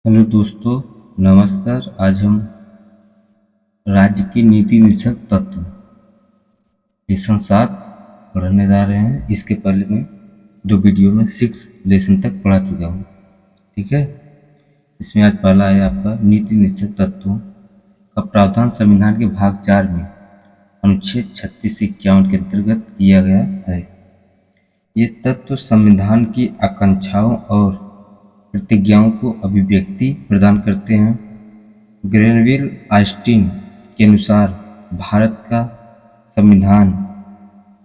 Hello दोस्तों, नमस्कार। आज हम राज्य के नीति निर्देशक तत्व लेसन 7 पढ़ने जा रहे हैं। इसके पहले मैं 2 वीडियो में 6 लेसन तक पढ़ा चुका हूँ। ठीक है, इसमें आज पहला है आपका नीति निर्देशक तत्वों का प्रावधान संविधान के भाग 4 में अनुच्छेद 36 से 51 के अंतर्गत किया गया है। ये तत्व संविधान की आकांक्षाओं और प्रतिज्ञाओं को अभिव्यक्ति प्रदान करते हैं। ग्रेनविल ऑस्टिन के अनुसार भारत का संविधान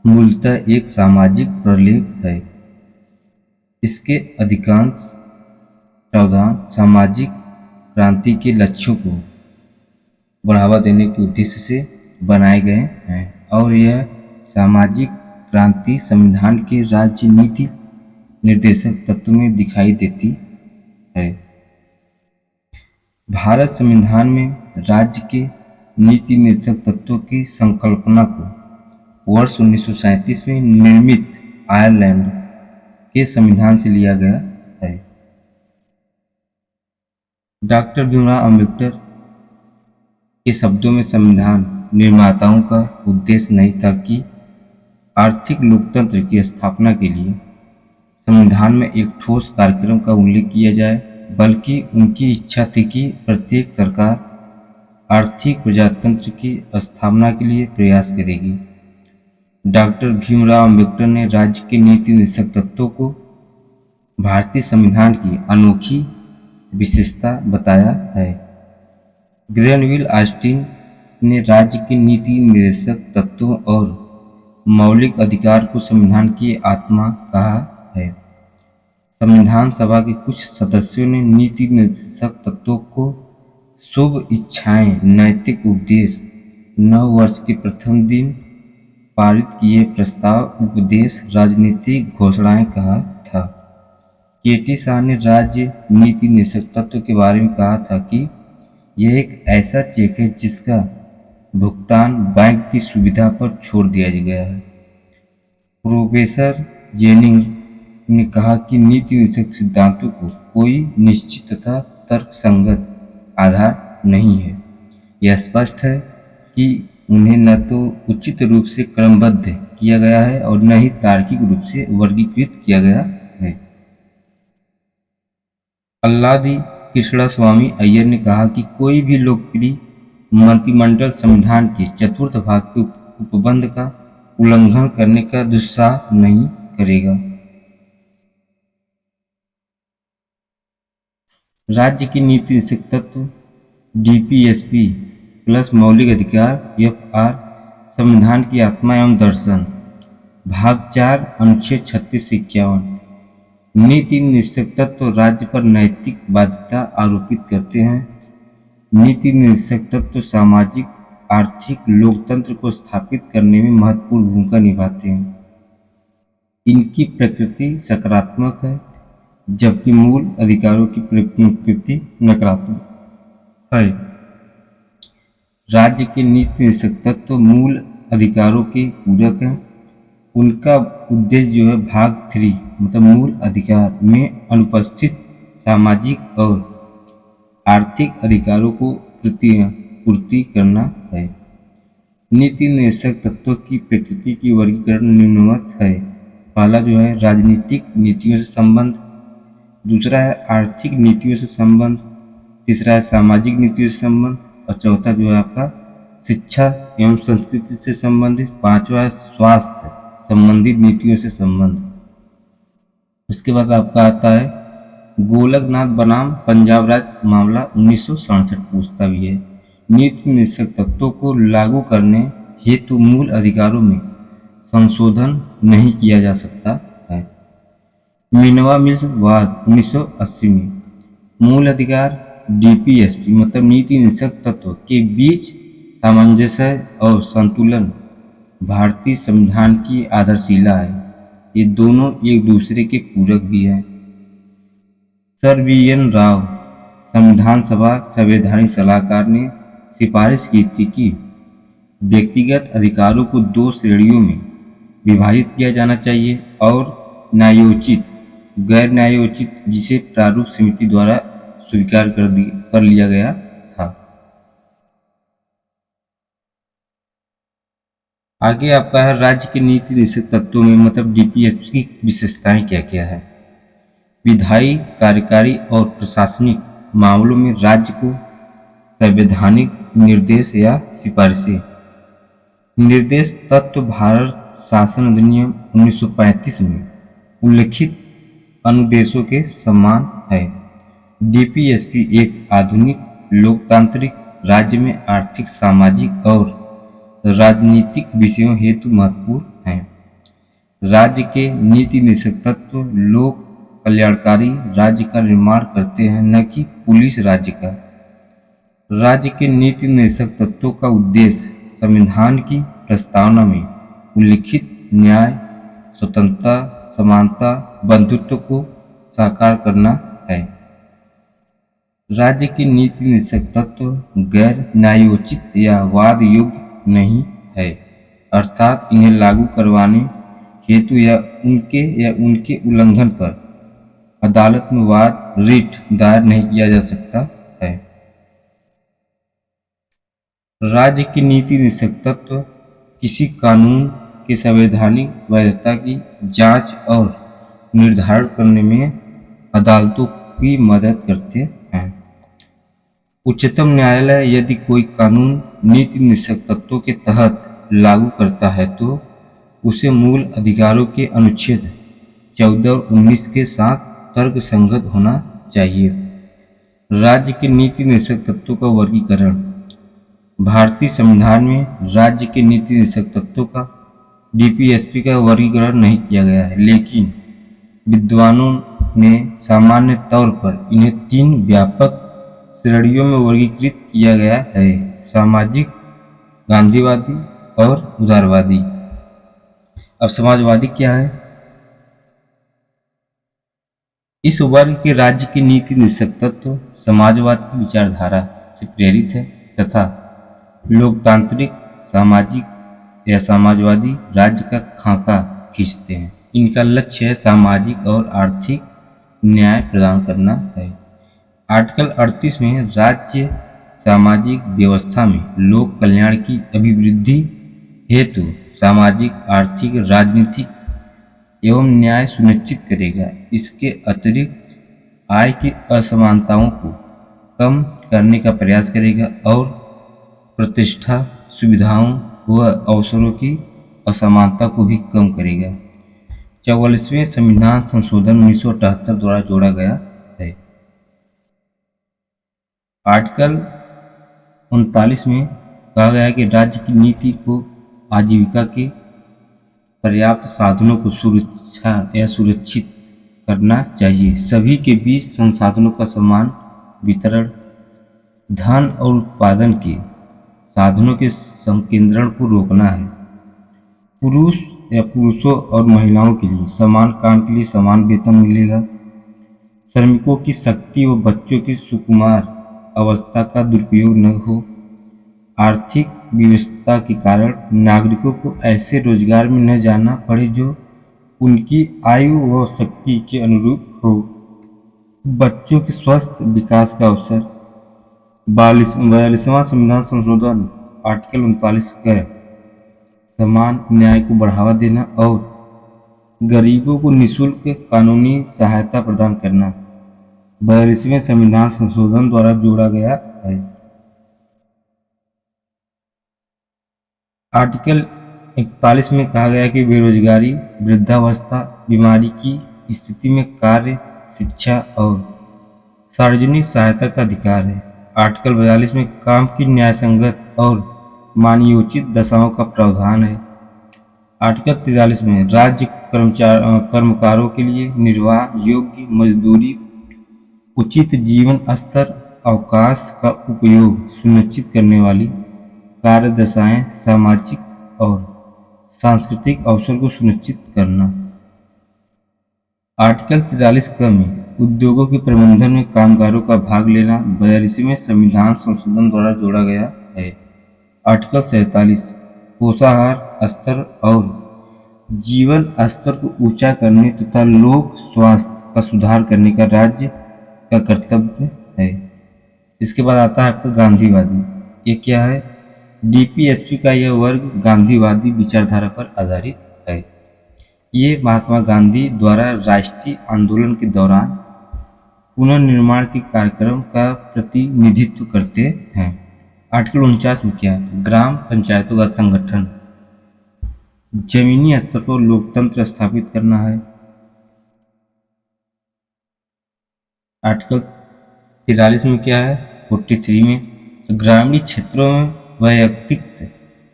मूलतः एक सामाजिक प्रलेख है। इसके अधिकांश प्रावधान सामाजिक क्रांति के लक्ष्यों को बढ़ावा देने के उद्देश्य से बनाए गए हैं और यह सामाजिक क्रांति संविधान के राज्य नीति निर्देशक तत्व में दिखाई देती है। भारत संविधान में राज्य के नीति निर्देशक तत्वों की संकल्पना को वर्ष 1937 में निर्मित आयरलैंड के संविधान से लिया गया है। डॉक्टर भीमराव अम्बेडकर के शब्दों में संविधान निर्माताओं का उद्देश्य नहीं था कि आर्थिक लोकतंत्र की स्थापना के लिए संविधान में एक ठोस कार्यक्रम का उल्लेख किया जाए, बल्कि उनकी इच्छा थी कि प्रत्येक सरकार आर्थिक प्रजातंत्र की स्थापना के लिए प्रयास करेगी। डॉक्टर भीमराव अम्बेडकर ने राज्य के नीति निर्देशक तत्वों को भारतीय संविधान की अनोखी विशेषता बताया है। ग्रेनविल ऑस्टिन ने राज्य के नीति निर्देशक तत्वों और मौलिक अधिकार को संविधान की आत्मा कहा है। संविधान सभा के कुछ सदस्यों ने नीति निर्देशक तत्वों को शुभ इच्छाएं, नैतिक उपदेश, नव वर्ष के प्रथम दिन पारित किए प्रस्ताव, उपदेश, राजनीतिक घोषणाएं कहा था। केटी शाह ने राज्य नीति निर्देशक तत्व के बारे में कहा था कि यह एक ऐसा चेक है जिसका भुगतान बैंक की सुविधा पर छोड़ दिया गया है। प्रोफेसर जेनिंग ने कहा कि नीति निर्देशक सिद्धांतों को कोई निश्चित तथा तर्कसंगत आधार नहीं है। यह स्पष्ट है कि उन्हें न तो उचित रूप से क्रमबद्ध किया गया है और न ही तार्किक रूप से वर्गीकृत किया गया है। अल्लादी कृष्णस्वामी अय्यर ने कहा कि कोई भी लोकप्रिय मंत्रिमंडल संविधान के चतुर्थ भाग के उपबंध का उल्लंघन करने का दुस्साहस नहीं करेगा। राज्य की नीति निर्देशक तत्व डीपीएसपी प्लस मौलिक अधिकार एफआर संविधान की आत्मा एवं दर्शन भाग 4 अनुच्छेद 36 से 51 नीति निर्देशक तत्व राज्य पर नैतिक बाध्यता आरोपित करते हैं। नीति निर्देशक तत्व सामाजिक आर्थिक लोकतंत्र को स्थापित करने में महत्वपूर्ण भूमिका निभाते हैं। इनकी प्रकृति सकारात्मक है, जबकि मूल अधिकारों की प्रकृति नकारात्मक है। राज्य के नीति निर्देशक तत्व मूल अधिकारों के पूरक हैं। उनका उद्देश्य जो है भाग 3 मतलब मूल अधिकार में अनुपस्थित सामाजिक और आर्थिक अधिकारों को पूर्ति करना है। नीति निर्देशक तत्वों की प्रकृति की वर्गीकरण निम्नवत है। पहला जो है राजनीतिक नीतियों से संबंध, दूसरा है आर्थिक नीतियों से संबंध, तीसरा है सामाजिक नीतियों से संबंध और चौथा जो है आपका शिक्षा एवं संस्कृति से संबंधित, पांचवा है स्वास्थ्य संबंधित नीतियों से संबंध। उसके बाद आपका आता है गोलकनाथ बनाम पंजाब राज्य मामला 1967 पूछता भी है। नीति निर्देशक तत्वों को लागू करने हेतु मूल अधिकारों में संशोधन नहीं किया जा सकता है। मिनवा मिल्स वाद 1980 में मूल अधिकार डीपीएसपी मतलब नीति निर्देशक तत्व के बीच सामंजस्य और संतुलन भारतीय संविधान की आधारशिला है। ये दोनों एक दूसरे के पूरक भी हैं। Sir VN. राव संविधान सभा संवैधानिक सलाहकार ने सिफारिश की थी कि व्यक्तिगत अधिकारों को 2 श्रेणियों में विभाजित किया जाना चाहिए और न्यायोचित, गैर न्यायोचित, जिसे प्रारूप समिति द्वारा स्वीकार कर लिया गया था। आगे आपका है राज्य के नीति निषेध तत्वों में मतलब डीपीएसपी की विशेषताएं क्या क्या है। विधायी, कार्यकारी और प्रशासनिक मामलों में राज्य को संवैधानिक निर्देश या सिफारिशें। निर्देश तत्व भारत शासन अधिनियम 1935 में उल्लिखित अनुदेशों के समान है। डीपीएसपी एक आधुनिक लोकतांत्रिक राज्य में आर्थिक, सामाजिक और राजनीतिक विषयों हेतु महत्वपूर्ण हैं। राज्य के नीति निषेध तत्व लोक कल्याणकारी राज्य का निर्माण करते हैं, न कि पुलिस राज्य का। राज्य के नीति निषेध तत्वों का उद्देश्य संविधान की प्रस्तावना में उल्लिखित न्याय, स्वतंत्रता, समानता, बंधुत्व को साकार करना है। राज्य के नीति निषेध तत्व गैर न्यायोचित या वाद योग्य नहीं है, अर्थात इन्हें लागू करवाने हेतु या उनके उल्लंघन पर अदालत में वाद रिट दायर नहीं किया जा सकता है। राज्य की नीति निषेध तत्व किसी कानून की संवैधानिक वैधता की जांच और निर्धारण करने में अदालतों की मदद करते हैं। उच्चतम न्यायालय यदि कोई कानून नीति निषेध तत्वों के तहत लागू करता है तो उसे मूल अधिकारों के अनुच्छेद 14 और 19 के साथ तर्कसंगत होना चाहिए। राज्य के नीति निषेध तत्वों का वर्गीकरण। भारतीय संविधान में राज्य के नीति निषेध तत्वों का डीपीएसपी का वर्गीकरण नहीं किया गया है, लेकिन विद्वानों ने सामान्य तौर पर इन्हें 3 व्यापक श्रेणियों में वर्गीकृत किया गया है: सामाजिक, गांधीवादी और उदारवादी। अब समाजवादी क्या है? इस वर्ग के राज्य की नीति निषेध तत्व समाजवाद की विचारधारा से प्रेरित है तथा लोकतांत्रिक, सामाजिक या समाजवादी राज्य का खाका खींचते हैं। इनका लक्ष्य है सामाजिक और आर्थिक न्याय प्रदान करना है। आर्टिकल 38 में राज्य सामाजिक व्यवस्था में लोक कल्याण की अभिवृद्धि हेतु सामाजिक, आर्थिक, राजनीतिक एवं न्याय सुनिश्चित करेगा। इसके अतिरिक्त आय की असमानताओं को कम करने का प्रयास करेगा और प्रतिष्ठा, सुविधाओं व अवसरों की असमानता को भी कम करेगा। 44वें संविधान संशोधन 1978 द्वारा जोड़ा गया है। आर्टिकल 39 में कहा गया है कि राज्य की नीति को आजीविका के पर्याप्त साधनों को सुरक्षा या सुरक्षित करना चाहिए। सभी के बीच संसाधनों का समान वितरण, धन और उत्पादन के साधनों के संकेंद्रण को रोकना है। पुरुषों और महिलाओं के लिए समान काम के लिए समान वेतन मिलेगा। श्रमिकों की शक्ति व बच्चों की सुकुमार अवस्था का दुरुपयोग न हो। आर्थिक विवशता के कारण नागरिकों को ऐसे रोजगार में न जाना पड़े जो उनकी आयु व शक्ति के अनुरूप हो। बच्चों के स्वस्थ विकास का अवसर। 42वां संविधान संशोधन आर्टिकल 39 का समान न्याय को बढ़ावा देना और गरीबों को निःशुल्क कानूनी सहायता प्रदान करना 42वें संविधान संशोधन द्वारा जोड़ा गया है। आर्टिकल 41 में कहा गया कि बेरोजगारी, वृद्धावस्था, बीमारी की स्थिति में कार्य, शिक्षा और सार्वजनिक सहायता का अधिकार है। आर्टिकल 42 में काम की न्यायसंगत और मानयोचित दशाओं का प्रावधान है। आर्टिकल 43 में राज्य कर्मकारों के लिए निर्वाह योग्य मजदूरी, उचित जीवन स्तर, अवकाश का उपयोग सुनिश्चित करने वाली कार्यदशाएं, सामाजिक और सांस्कृतिक अवसर को सुनिश्चित करना। आर्टिकल 43 क में उद्योगों के प्रबंधन में कामगारों का भाग लेना 42वें संविधान संशोधन द्वारा जोड़ा गया है। आर्टिकल 47 पोषाहार स्तर और जीवन स्तर को ऊंचा करने तथा लोक स्वास्थ्य का सुधार करने का राज्य का कर्तव्य है। इसके बाद आता है आपका गांधीवादी। ये क्या है? डीपीएसपी का यह वर्ग गांधीवादी विचारधारा पर आधारित है। ये महात्मा गांधी द्वारा राष्ट्रीय आंदोलन के दौरान पुनर्निर्माण के कार्यक्रम का प्रतिनिधित्व करते हैं। आर्टिकल 49 में क्या है? ग्राम पंचायतों का संगठन, जमीनी स्तर पर लोकतंत्र स्थापित करना है। आर्टिकल 43 में क्या है? 43 में तो ग्रामीण क्षेत्रों में वैयक्तिक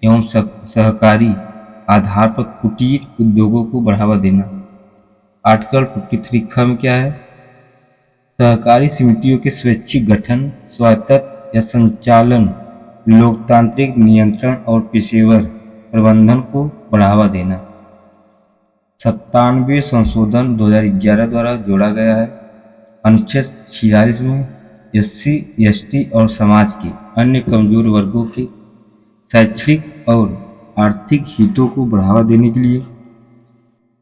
एवं सहकारी आधार पर कुटीर उद्योगों को बढ़ावा देना। आर्टिकल 43 ख में क्या है? सहकारी समितियों के स्वैच्छिक गठन, स्वायत्त या संचालन, लोकतांत्रिक नियंत्रण और पेशेवर प्रबंधन को बढ़ावा देना। 97 संशोधन 2011 द्वारा जोड़ा गया है। अनुच्छेद 46 में एससी, एसटी और समाज के अन्य कमजोर वर्गों के शैक्षणिक और आर्थिक हितों को बढ़ावा देने के लिए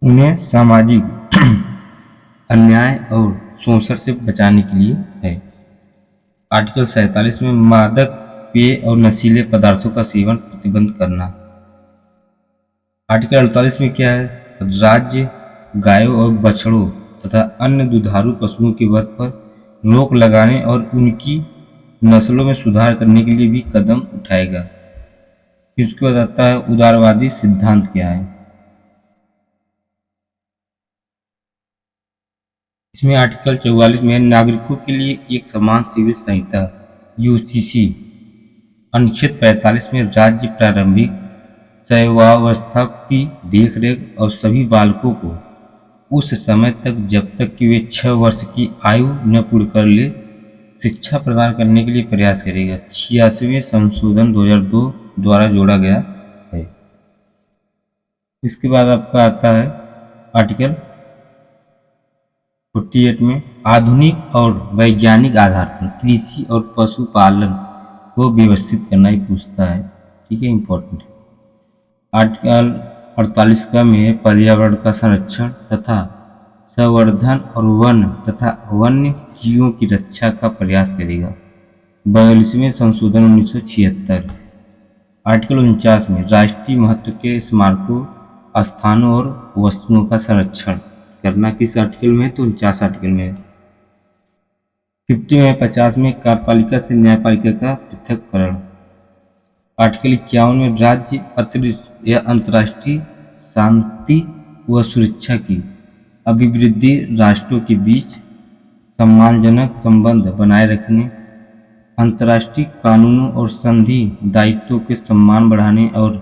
उन्हें सामाजिक अन्याय और शोषण से बचाने के लिए है। आर्टिकल 47 में मादक पेय और नशीले पदार्थों का सेवन प्रतिबंध करना। आर्टिकल 48 में क्या है? राज्य गायों और बछड़ों तथा अन्य दुधारू पशुओं के वध पर रोक लगाने और उनकी नस्लों में सुधार करने के लिए भी कदम उठाएगा। इसके बाद आता है उदारवादी सिद्धांत क्या है। इसमें आर्टिकल 44 में नागरिकों के लिए एक समान सिविल संहिता यूसीसी। अनुच्छेद 45 में राज्य प्रारंभिक शैशवावस्था की देखरेख और सभी बालकों को उस समय तक जब तक कि वे 6 वर्ष की आयु न पूर्ण कर ले शिक्षा प्रदान करने के लिए प्रयास करेगा। 86वें संशोधन 2002 द्वारा जोड़ा गया है। इसके बाद आपका आता है आर्टिकल 48 में आधुनिक और वैज्ञानिक आधार पर कृषि और पशुपालन को व्यवस्थित करना ही पूछता है। ठीक है, इम्पोर्टेंट है। आर्टिकल 48 का में पर्यावरण का संरक्षण तथा संवर्धन और वन तथा वन्य जीवों की रक्षा का प्रयास करेगा। 42वें संशोधन 1976। आर्टिकल 49 में राष्ट्रीय महत्व के स्मारकों, स्थानों और वस्तुओं का संरक्षण करना किस आर्टिकल में है? तो 49 आर्टिकल में है। 50 में 50 में कार्यपालिका से न्यायपालिका का पृथक्करण। आर्टिकल 51 में राज्य, अतिरिक्त या अंतर्राष्ट्रीय शांति व सुरक्षा की अभिवृद्धि, राष्ट्रों के बीच सम्मानजनक संबंध बनाए रखने, अंतर्राष्ट्रीय कानूनों और संधि दायित्वों के सम्मान बढ़ाने और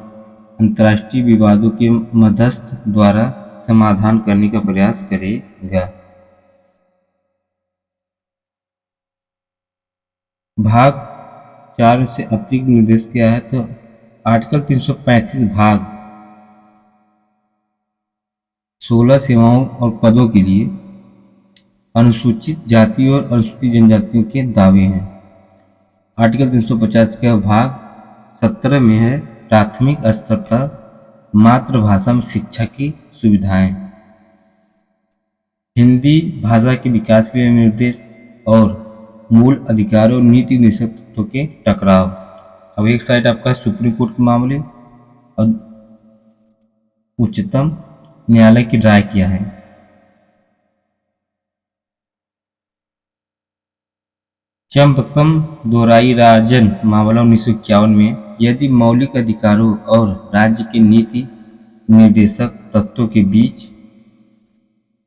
अंतर्राष्ट्रीय विवादों के मध्यस्थ द्वारा समाधान करने का प्रयास करेगा। भाग 4 से अतिरिक्त निर्देश क्या है? तो आर्टिकल 335 भाग 16 सेवाओं और पदों के लिए अनुसूचित जाति और अनुसूचित जनजातियों के दावे हैं। आर्टिकल 350 का भाग 17 में है प्राथमिक स्तर पर मातृभाषा में शिक्षा की सुविधाएं, हिंदी भाषा के विकास के लिए निर्देश और मूल अधिकारों और नीति निषेध तत्वों के टकराव। अब एक साइड आपका सुप्रीम कोर्ट के मामले और उच्चतम न्यायालय की राय क्या है। चंपकम दोराईराजन मामला 1951 में यदि मौलिक अधिकारों और राज्य के नीति निर्देशक तत्वों के बीच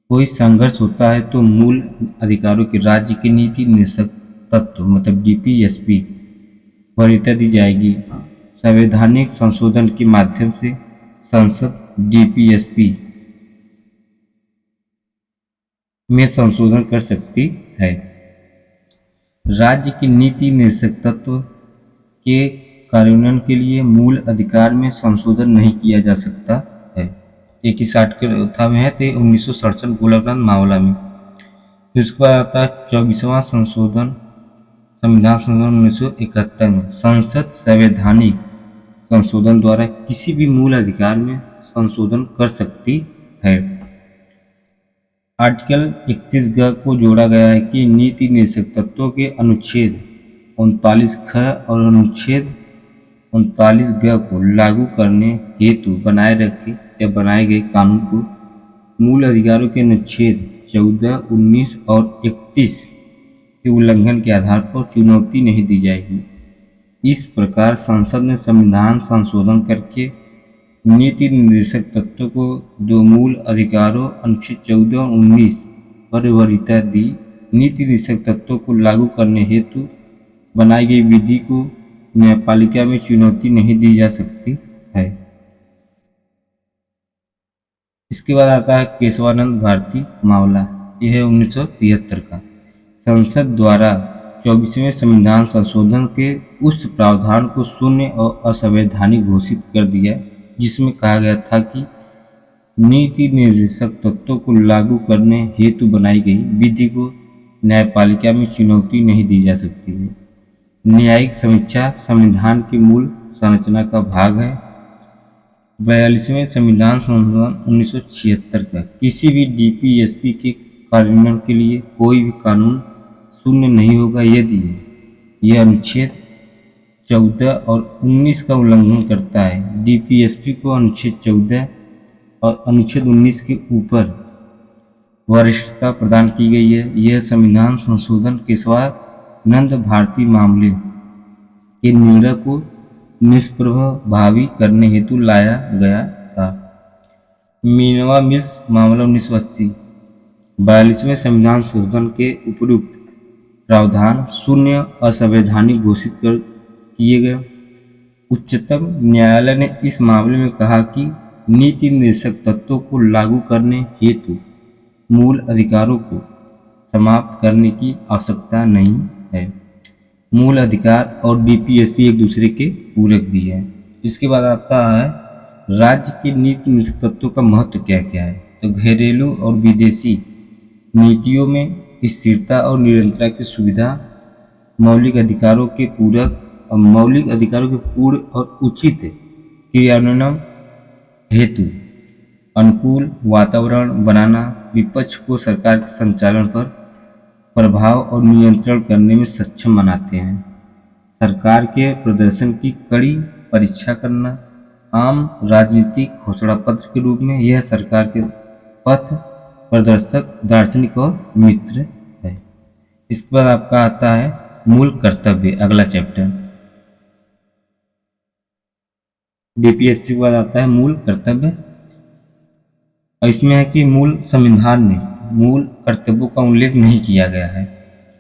कोई संघर्ष होता है तो मूल अधिकारों के राज्य के नीति निर्देशक तत्व मतलब डीपीएसपी वरीयता दी जाएगी। संवैधानिक संशोधन के माध्यम से संसद डीपीएसपी में संशोधन कर सकती है। राज्य की नीति निर्देशक तत्व के कार्यान्वयन के लिए मूल अधिकार में संशोधन नहीं किया जा सकता है। एक ही आर्टिकल था में है तो 1967 गोलाग्रंथ मामला में। उसके बाद आता है 24वां संशोधन संविधान संशोधन 1971 में संसद संवैधानिक संशोधन द्वारा किसी भी मूल अधिकार में संशोधन कर सकती है। आर्टिकल 31 ग को जोड़ा गया है कि नीति निर्देशक तत्वों के अनुच्छेद 39 ख और अनुच्छेद 39 ग को लागू करने हेतु बनाए गए कानून को मूल अधिकारों के अनुच्छेद 14, 19 और 31 के उल्लंघन के आधार पर चुनौती नहीं दी जाएगी। इस प्रकार संसद ने संविधान संशोधन करके नीति निर्देशक तत्वों को दो मूल अधिकारों अनुच्छेद 14 और 19 पर वरीयता दी। नीति निर्देशक तत्वों को लागू करने हेतु बनाई गई विधि को न्यायपालिका में चुनौती नहीं दी जा सकती है। इसके बाद आता है केशवानंद भारती मामला। यह है 1973 का। संसद द्वारा 24वें संविधान संशोधन के उस प्रावधान को शून्य और असंवैधानिक घोषित कर दिया जिसमें कहा गया था कि नीति निर्देशक तत्वों को लागू करने हेतु बनाई गई विधि को न्यायपालिका में चुनौती नहीं दी जा सकती है। न्यायिक समीक्षा संविधान की मूल संरचना का भाग है। 42वें संविधान संशोधन 1976 का किसी भी डीपीएसपी के कार्यान्वयन के लिए कोई भी कानून शून्य नहीं होगा यदि यह अनुच्छेद 14 और 19 का उल्लंघन करता है। डीपीएसपी को अनुच्छेद 14 और अनुच्छेद 19 के ऊपर वरिष्ठता प्रदान की गई है। यह संविधान संशोधन केशवानंद भारती मामले के निर्णय को निष्प्रभावी करने हेतु लाया गया था। मीनवा मिश्र मामला 1980। 42वें संविधान संशोधन के उपयुक्त प्रावधान शून्य असंवैधानिक घोषित किए गए। उच्चतम न्यायालय ने इस मामले में कहा कि नीति निर्देशक तत्वों को लागू करने हेतु मूल अधिकारों को समाप्त करने की आवश्यकता नहीं है। मूल अधिकार और डीपीएसपी एक दूसरे के पूरक भी है। इसके बाद आता है राज्य के नीति निर्देशक तत्वों का महत्व क्या क्या है। तो घरेलू और विदेशी नीतियों में स्थिरता और निरंतरता की सुविधा, मौलिक अधिकारों के पूर्ण और उचित क्रियान्वयन हेतु अनुकूल वातावरण बनाना, विपक्ष को सरकार के संचालन पर प्रभाव और नियंत्रण करने में सक्षम बनाते हैं। सरकार के प्रदर्शन की कड़ी परीक्षा करना, आम राजनीतिक घोषणा पत्र के रूप में यह सरकार के पथ प्रदर्शक, दार्शनिक और मित्र है। इसके बाद आपका आता है मूल कर्तव्य, अगला चैप्टर। डीपीएसपी के बाद आता है मूल कर्तव्य और इसमें है कि मूल संविधान में मूल कर्तव्यों का उल्लेख नहीं किया गया है।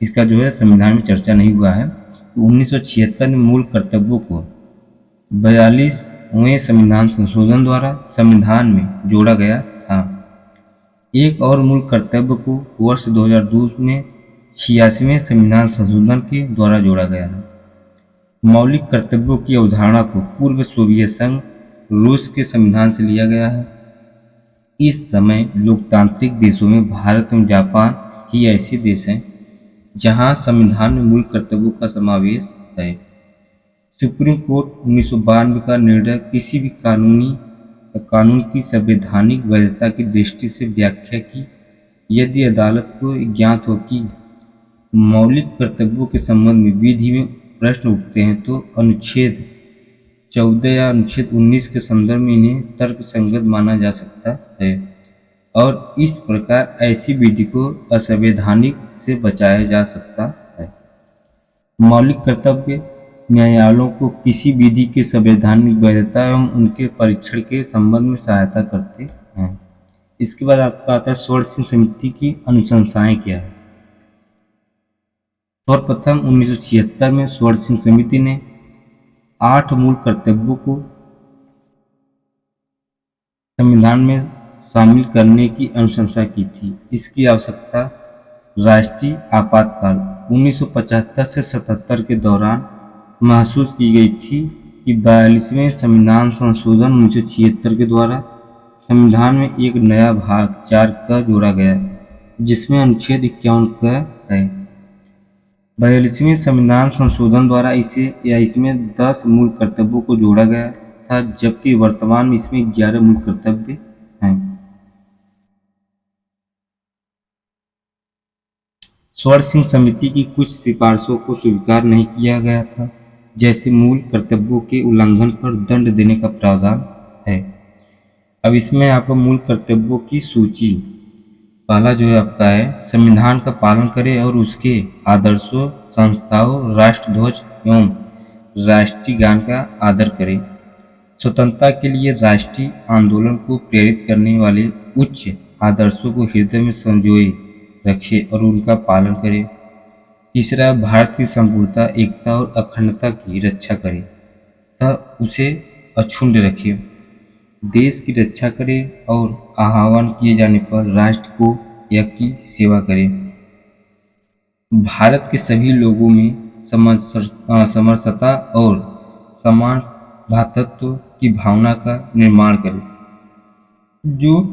इसका जो है संविधान में चर्चा नहीं हुआ है। तो 1976 में मूल कर्तव्यों को 42वें संविधान संशोधन द्वारा संविधान में जोड़ा गया था। एक और मूल कर्तव्य को वर्ष 2002 में 86वें संविधान संशोधन के द्वारा जोड़ा गया है। मौलिक कर्तव्यों की अवधारणा को पूर्व सोवियत संघ रूस के संविधान से लिया गया है। इस समय लोकतांत्रिक देशों में भारत एवं जापान ही ऐसे देश हैं जहां संविधान में मूल कर्तव्यों का समावेश है। सुप्रीम कोर्ट 1992 का निर्णय किसी भी कानून की संवैधानिक वैधता की दृष्टि से व्याख्या की। यदि अदालत को ज्ञात हो कि मौलिक कर्तव्यों के संबंध में विधि में प्रश्न उठते हैं तो अनुच्छेद 14 या अनुच्छेद 19 के संदर्भ में इन्हें तर्कसंगत माना जा सकता है और इस प्रकार ऐसी विधि को असंवैधानिक से बचाया जा सकता है। मौलिक कर्तव्य न्यायालयों को किसी विधि के संवैधानिक वैधता एवं उनके परीक्षण के संबंध में सहायता करते हैं। इसके बाद आपका आता है स्वर्ण समिति की अनुशंसाएं क्या है। सर्वप्रथम 1976 में स्वर्ण समिति ने 8 मूल कर्तव्यों को संविधान में शामिल करने की अनुशंसा की थी। इसकी आवश्यकता राष्ट्रीय आपातकाल 1975 से 77 के दौरान महसूस की गई थी कि 42वें संविधान संशोधन 1976 के द्वारा संविधान में एक नया भाग 4 का जोड़ा गया जिसमें अनुच्छेद 51 का है। 42वें संविधान संशोधन द्वारा इसमें 10 मूल कर्तव्यों को जोड़ा गया था जबकि वर्तमान में इसमें 11 मूल कर्तव्य हैं। स्वर्ण सिंह समिति की कुछ सिफारिशों को स्वीकार नहीं किया गया था, जैसे मूल कर्तव्यों के उल्लंघन पर दंड देने का प्रावधान है। अब इसमें आपको मूल कर्तव्यों की सूची, पहला जो है आपका है, संविधान का पालन करें और उसके आदर्शों, संस्थाओं, राष्ट्रध्वज एवं राष्ट्रीय गान का आदर करें। स्वतंत्रता के लिए राष्ट्रीय आंदोलन को प्रेरित करने वाले उच्च आदर्शों को हृदय में संजोए रखे और उनका पालन करें। तीसरा, भारत की संपूर्णता, एकता और अखंडता की रक्षा करें तथा उसे अक्षुण्ण रखे। देश की रक्षा करें और आह्वान किए जाने पर राष्ट्र को या की सेवा करें। भारत के सभी लोगों में समरसता और समान भ्रातृत्व की भावना का निर्माण करें, जो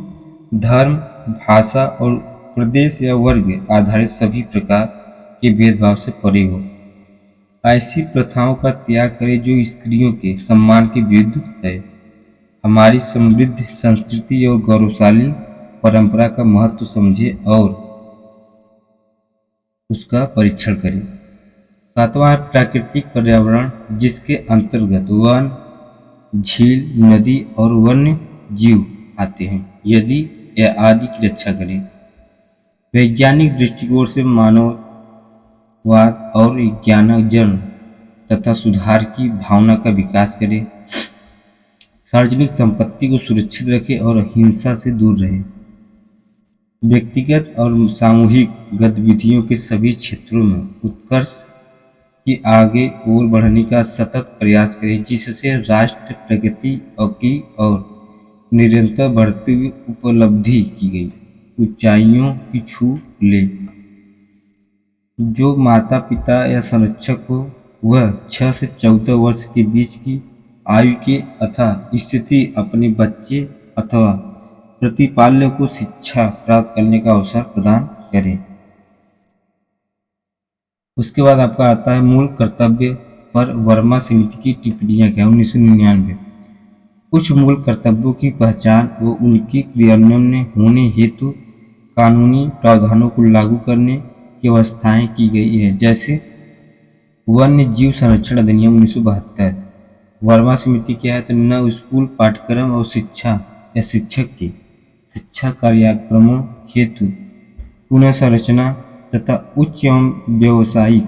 धर्म, भाषा और प्रदेश या वर्ग आधारित सभी प्रकार के भेदभाव से परे हो। ऐसी प्रथाओं का त्याग करें जो स्त्रियों के सम्मान के विरुद्ध है। हमारी समृद्ध संस्कृति और गौरवशाली परंपरा का महत्व समझे और उसका परीक्षण करें। सातवां है प्राकृतिक पर्यावरण, जिसके अंतर्गत वन, झील, नदी और वन्य जीव आते हैं, यदि यह आदि की रक्षा करें। वैज्ञानिक दृष्टिकोण से मानववाद और ज्ञानार्जन तथा सुधार की भावना का विकास करें। सार्वजनिक संपत्ति को सुरक्षित रखें और हिंसा से दूर रहें। व्यक्तिगत और सामूहिक गतिविधियों के सभी क्षेत्रों में उत्कर्ष की आगे ओर बढ़ने का सतत प्रयास करें, जिससे राष्ट्र प्रगति की और निरंतर बढ़ती हुई उपलब्धि की गई ऊंचाइयों की छू ले। जो माता पिता या संरक्षक हो, वह 6 से 14 वर्ष के बीच की आयु के अथवा स्थिति अपने बच्चे अथवा प्रतिपाल्य को शिक्षा प्राप्त करने का अवसर प्रदान करें। उसके बाद आपका आता है मूल कर्तव्य पर वर्मा समिति की टिप्पणियां क्या, 1999। कुछ मूल कर्तव्यों की पहचान व उनकी क्रियान्वयन होने हेतु कानूनी प्रावधानों को लागू करने की व्यवस्थाएं की गई है, जैसे वन्य जीव संरक्षण अधिनियम 1972। वर्मा समिति क्या है, तो न स्कूल पाठ्यक्रम और शिक्षा या शिक्षक के शिक्षा कार्यक्रमों हेतु पुनः संरचना तथा उच्च एवं व्यावसायिक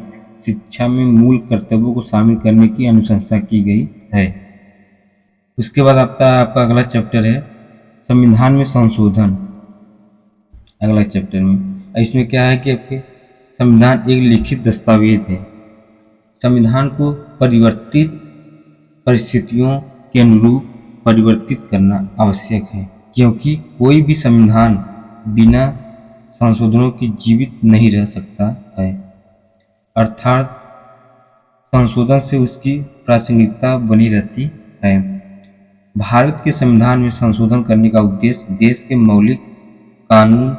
शिक्षा में मूल कर्तव्यों को शामिल करने की अनुशंसा की गई है। उसके बाद आपका अगला चैप्टर है संविधान में संशोधन। अगला चैप्टर में इसमें क्या है कि आपके संविधान एक लिखित दस्तावेज है। संविधान को परिवर्तित परिस्थितियों के अनुरूप परिवर्तित करना आवश्यक है, क्योंकि कोई भी संविधान बिना संशोधनों के जीवित नहीं रह सकता है। अर्थात संशोधन से उसकी प्रासंगिकता बनी रहती है। भारत के संविधान में संशोधन करने का उद्देश्य देश के मौलिक कानून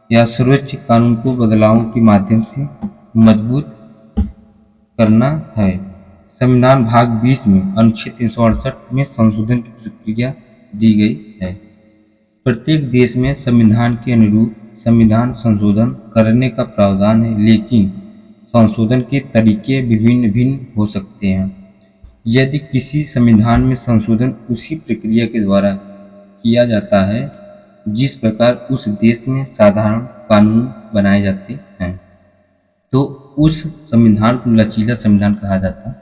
या सर्वोच्च कानून को बदलावों के माध्यम से मजबूत करना है। संविधान भाग 20 में अनुच्छेद 368 में संशोधन की प्रक्रिया दी गई है। प्रत्येक देश में संविधान के अनुरूप संविधान संशोधन करने का प्रावधान है, लेकिन संशोधन के तरीके भिन्न हो सकते हैं। यदि किसी संविधान में संशोधन उसी प्रक्रिया के द्वारा किया जाता है जिस प्रकार उस देश में साधारण कानून बनाए जाते हैं, तो उस संविधान को लचीला संविधान कहा जाता है।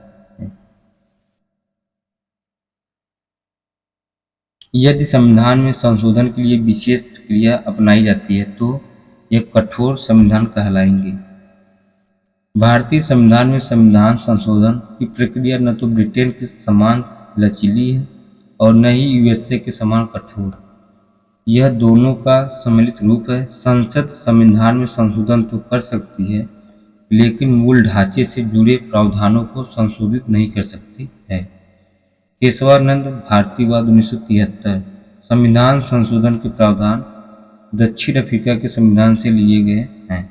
यदि संविधान में संशोधन के लिए विशेष प्रक्रिया अपनाई जाती है तो यह कठोर संविधान कहलाएंगे। भारतीय संविधान में संविधान संशोधन की प्रक्रिया न तो ब्रिटेन के समान लचीली है और न ही यूएसए के समान कठोर। यह दोनों का सम्मिलित रूप है। संसद संविधान में संशोधन तो कर सकती है, लेकिन मूल ढांचे से जुड़े प्रावधानों को संशोधित नहीं कर सकती है। केशवानंद भारतीयवाद 1973। संविधान संशोधन के प्रावधान दक्षिण अफ्रीका के संविधान से लिए गए हैं।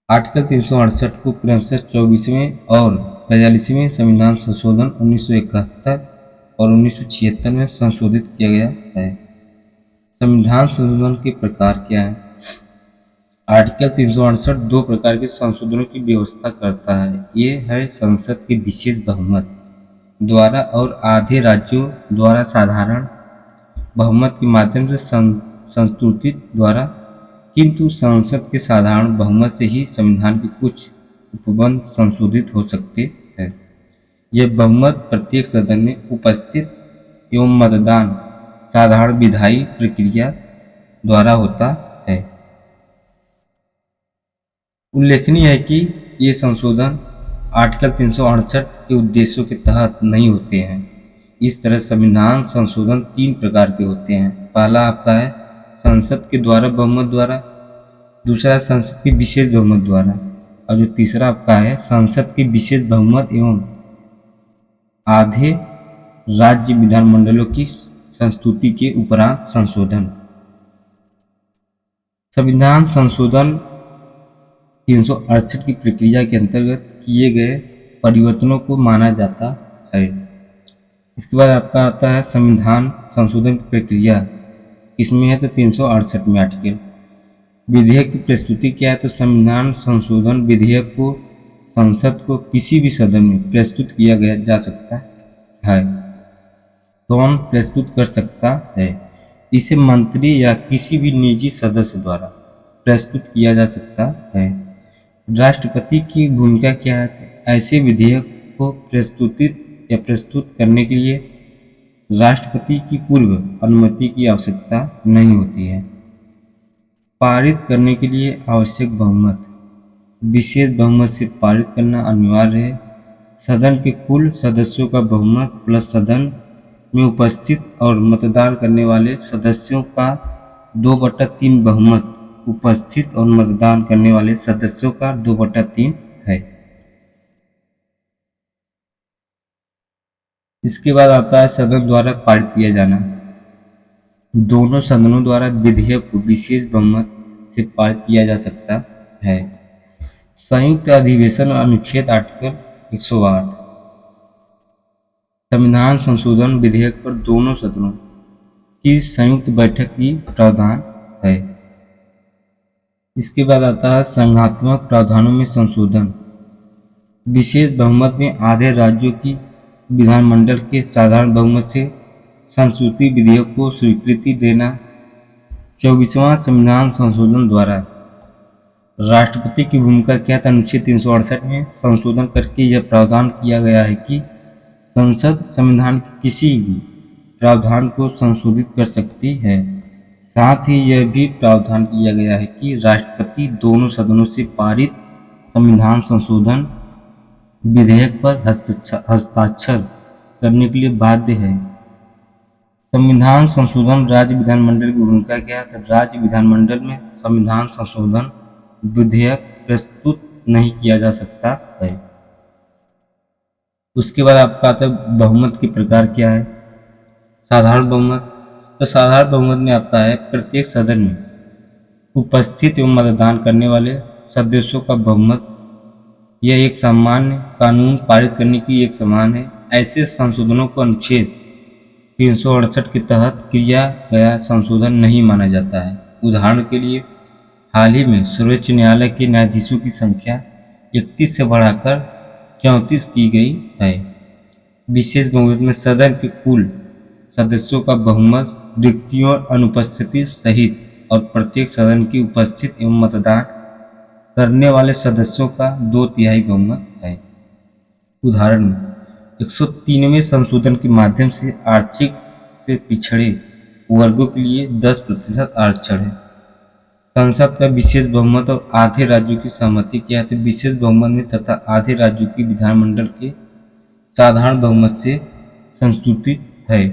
आर्टिकल 368 को क्रमशः 24वें और 45वें संविधान संशोधन 1971 और 1976 में संशोधित किया गया है। संविधान संशोधन के प्रकार क्या हैं? आर्टिकल 368 दो प्रकार के संशोधनों की व्यवस्था करता है। ये है संसद के विशेष बहुमत द्वारा और आधे राज्यों द्वारा साधारण बहुमत के माध्यम से संस्तुतित द्वारा, किंतु संसद के साधारण बहुमत से ही संविधान के कुछ उपबंध संशोधित हो सकते हैं। यह बहुमत प्रत्येक सदन में उपस्थित एवं मतदान साधारण विधायी प्रक्रिया द्वारा होता है। उल्लेखनीय है कि ये संशोधन आर्टिकल 368 के उद्देश्यों के तहत नहीं होते हैं। इस तरह संविधान संशोधन तीन प्रकार के होते हैं। पहला आपका है संसद के द्वारा बहुमत द्वारा, दूसरा संसद के विशेष बहुमत द्वारा, और जो तीसरा आपका है संसद के विशेष बहुमत एवं आधे राज्य विधानमंडलों की संस्तुति के उपरांत संशोधन। संविधान संशोधन 368 की प्रक्रिया के अंतर्गत किए गए परिवर्तनों को माना जाता है। इसके बाद आपका आता है संविधान संशोधन की प्रक्रिया। इसमें है तो 368 में आर्टिकल विधेयक की प्रस्तुति क्या है, तो संविधान संशोधन विधेयक को संसद को किसी भी सदन में प्रस्तुत किया गया जा सकता है। कौन प्रस्तुत कर सकता है? इसे मंत्री या किसी भी निजी सदस्य द्वारा प्रस्तुत किया जा सकता है। राष्ट्रपति की भूमिका क्या है? ऐसे विधेयक को प्रस्तुतित या प्रस्तुत करने के लिए राष्ट्रपति की पूर्व अनुमति की आवश्यकता नहीं होती है। पारित करने के लिए आवश्यक बहुमत विशेष बहुमत से पारित करना अनिवार्य है। सदन के कुल सदस्यों का बहुमत प्लस सदन में उपस्थित और मतदान करने वाले सदस्यों का 2/3 बहुमत उपस्थित और मतदान करने वाले सदस्यों का 2/3 है। इसके बाद आता है सदन द्वारा पारित किया जाना। दोनों सदनों द्वारा विधेयक को विशेष बहुमत से पारित किया जा सकता है। संयुक्त अधिवेशन अनुच्छेद आर्टिकल 108 संविधान संशोधन विधेयक पर दोनों सदनों की संयुक्त बैठक की प्रावधान है। इसके बाद आता है संघात्मक प्रावधानों में संशोधन। विशेष बहुमत में आधे राज्यों की विधानमंडल के साधारण बहुमत से संशोधित विधेयक को स्वीकृति देना। 24वां संविधान संशोधन द्वारा राष्ट्रपति की भूमिका क्या था? अनुच्छेद 368 में संशोधन करके यह प्रावधान किया गया है कि संसद संविधान के किसी भी प्रावधान को संशोधित कर सकती है। साथ ही यह भी प्रावधान किया गया है कि राष्ट्रपति दोनों सदनों से पारित संविधान संशोधन विधेयक पर हस्ताक्षर करने के लिए बाध्य है। संविधान संशोधन राज्य विधानमंडल की भूमिका क्या है? तो राज्य विधानमंडल में संविधान संशोधन विधेयक प्रस्तुत नहीं किया जा सकता है। उसके बाद आपका आता है बहुमत के प्रकार क्या है? साधारण बहुमत। तो साधारण बहुमत में आता है प्रत्येक सदन में उपस्थित एवं मतदान करने वाले सदस्यों का बहुमत। यह एक सामान्य कानून पारित करने की एक समान है। ऐसे संशोधनों को अनुच्छेद 368 के तहत किया गया संशोधन नहीं माना जाता है। उदाहरण के लिए हाल ही में सर्वोच्च न्यायालय के न्यायाधीशों की संख्या 31 से बढ़ाकर 34 की गई है। विशेष बहुमत में सदन के कुल सदस्यों का बहुमत रिक्तियों और अनुपस्थिति सहित और प्रत्येक सदन की उपस्थित एवं मतदान करने वाले सदस्यों का 2/3 बहुमत है। उदाहरण में 103वें संशोधन के माध्यम से आर्थिक से पिछड़े वर्गों के लिए 10% आरक्षण है। संसद का विशेष बहुमत और आधे राज्यों की सहमति क्या है? तो विशेष बहुमत में तथा आधे राज्यों की विधानमंडल के साधारण बहुमत से संस्तुतित है।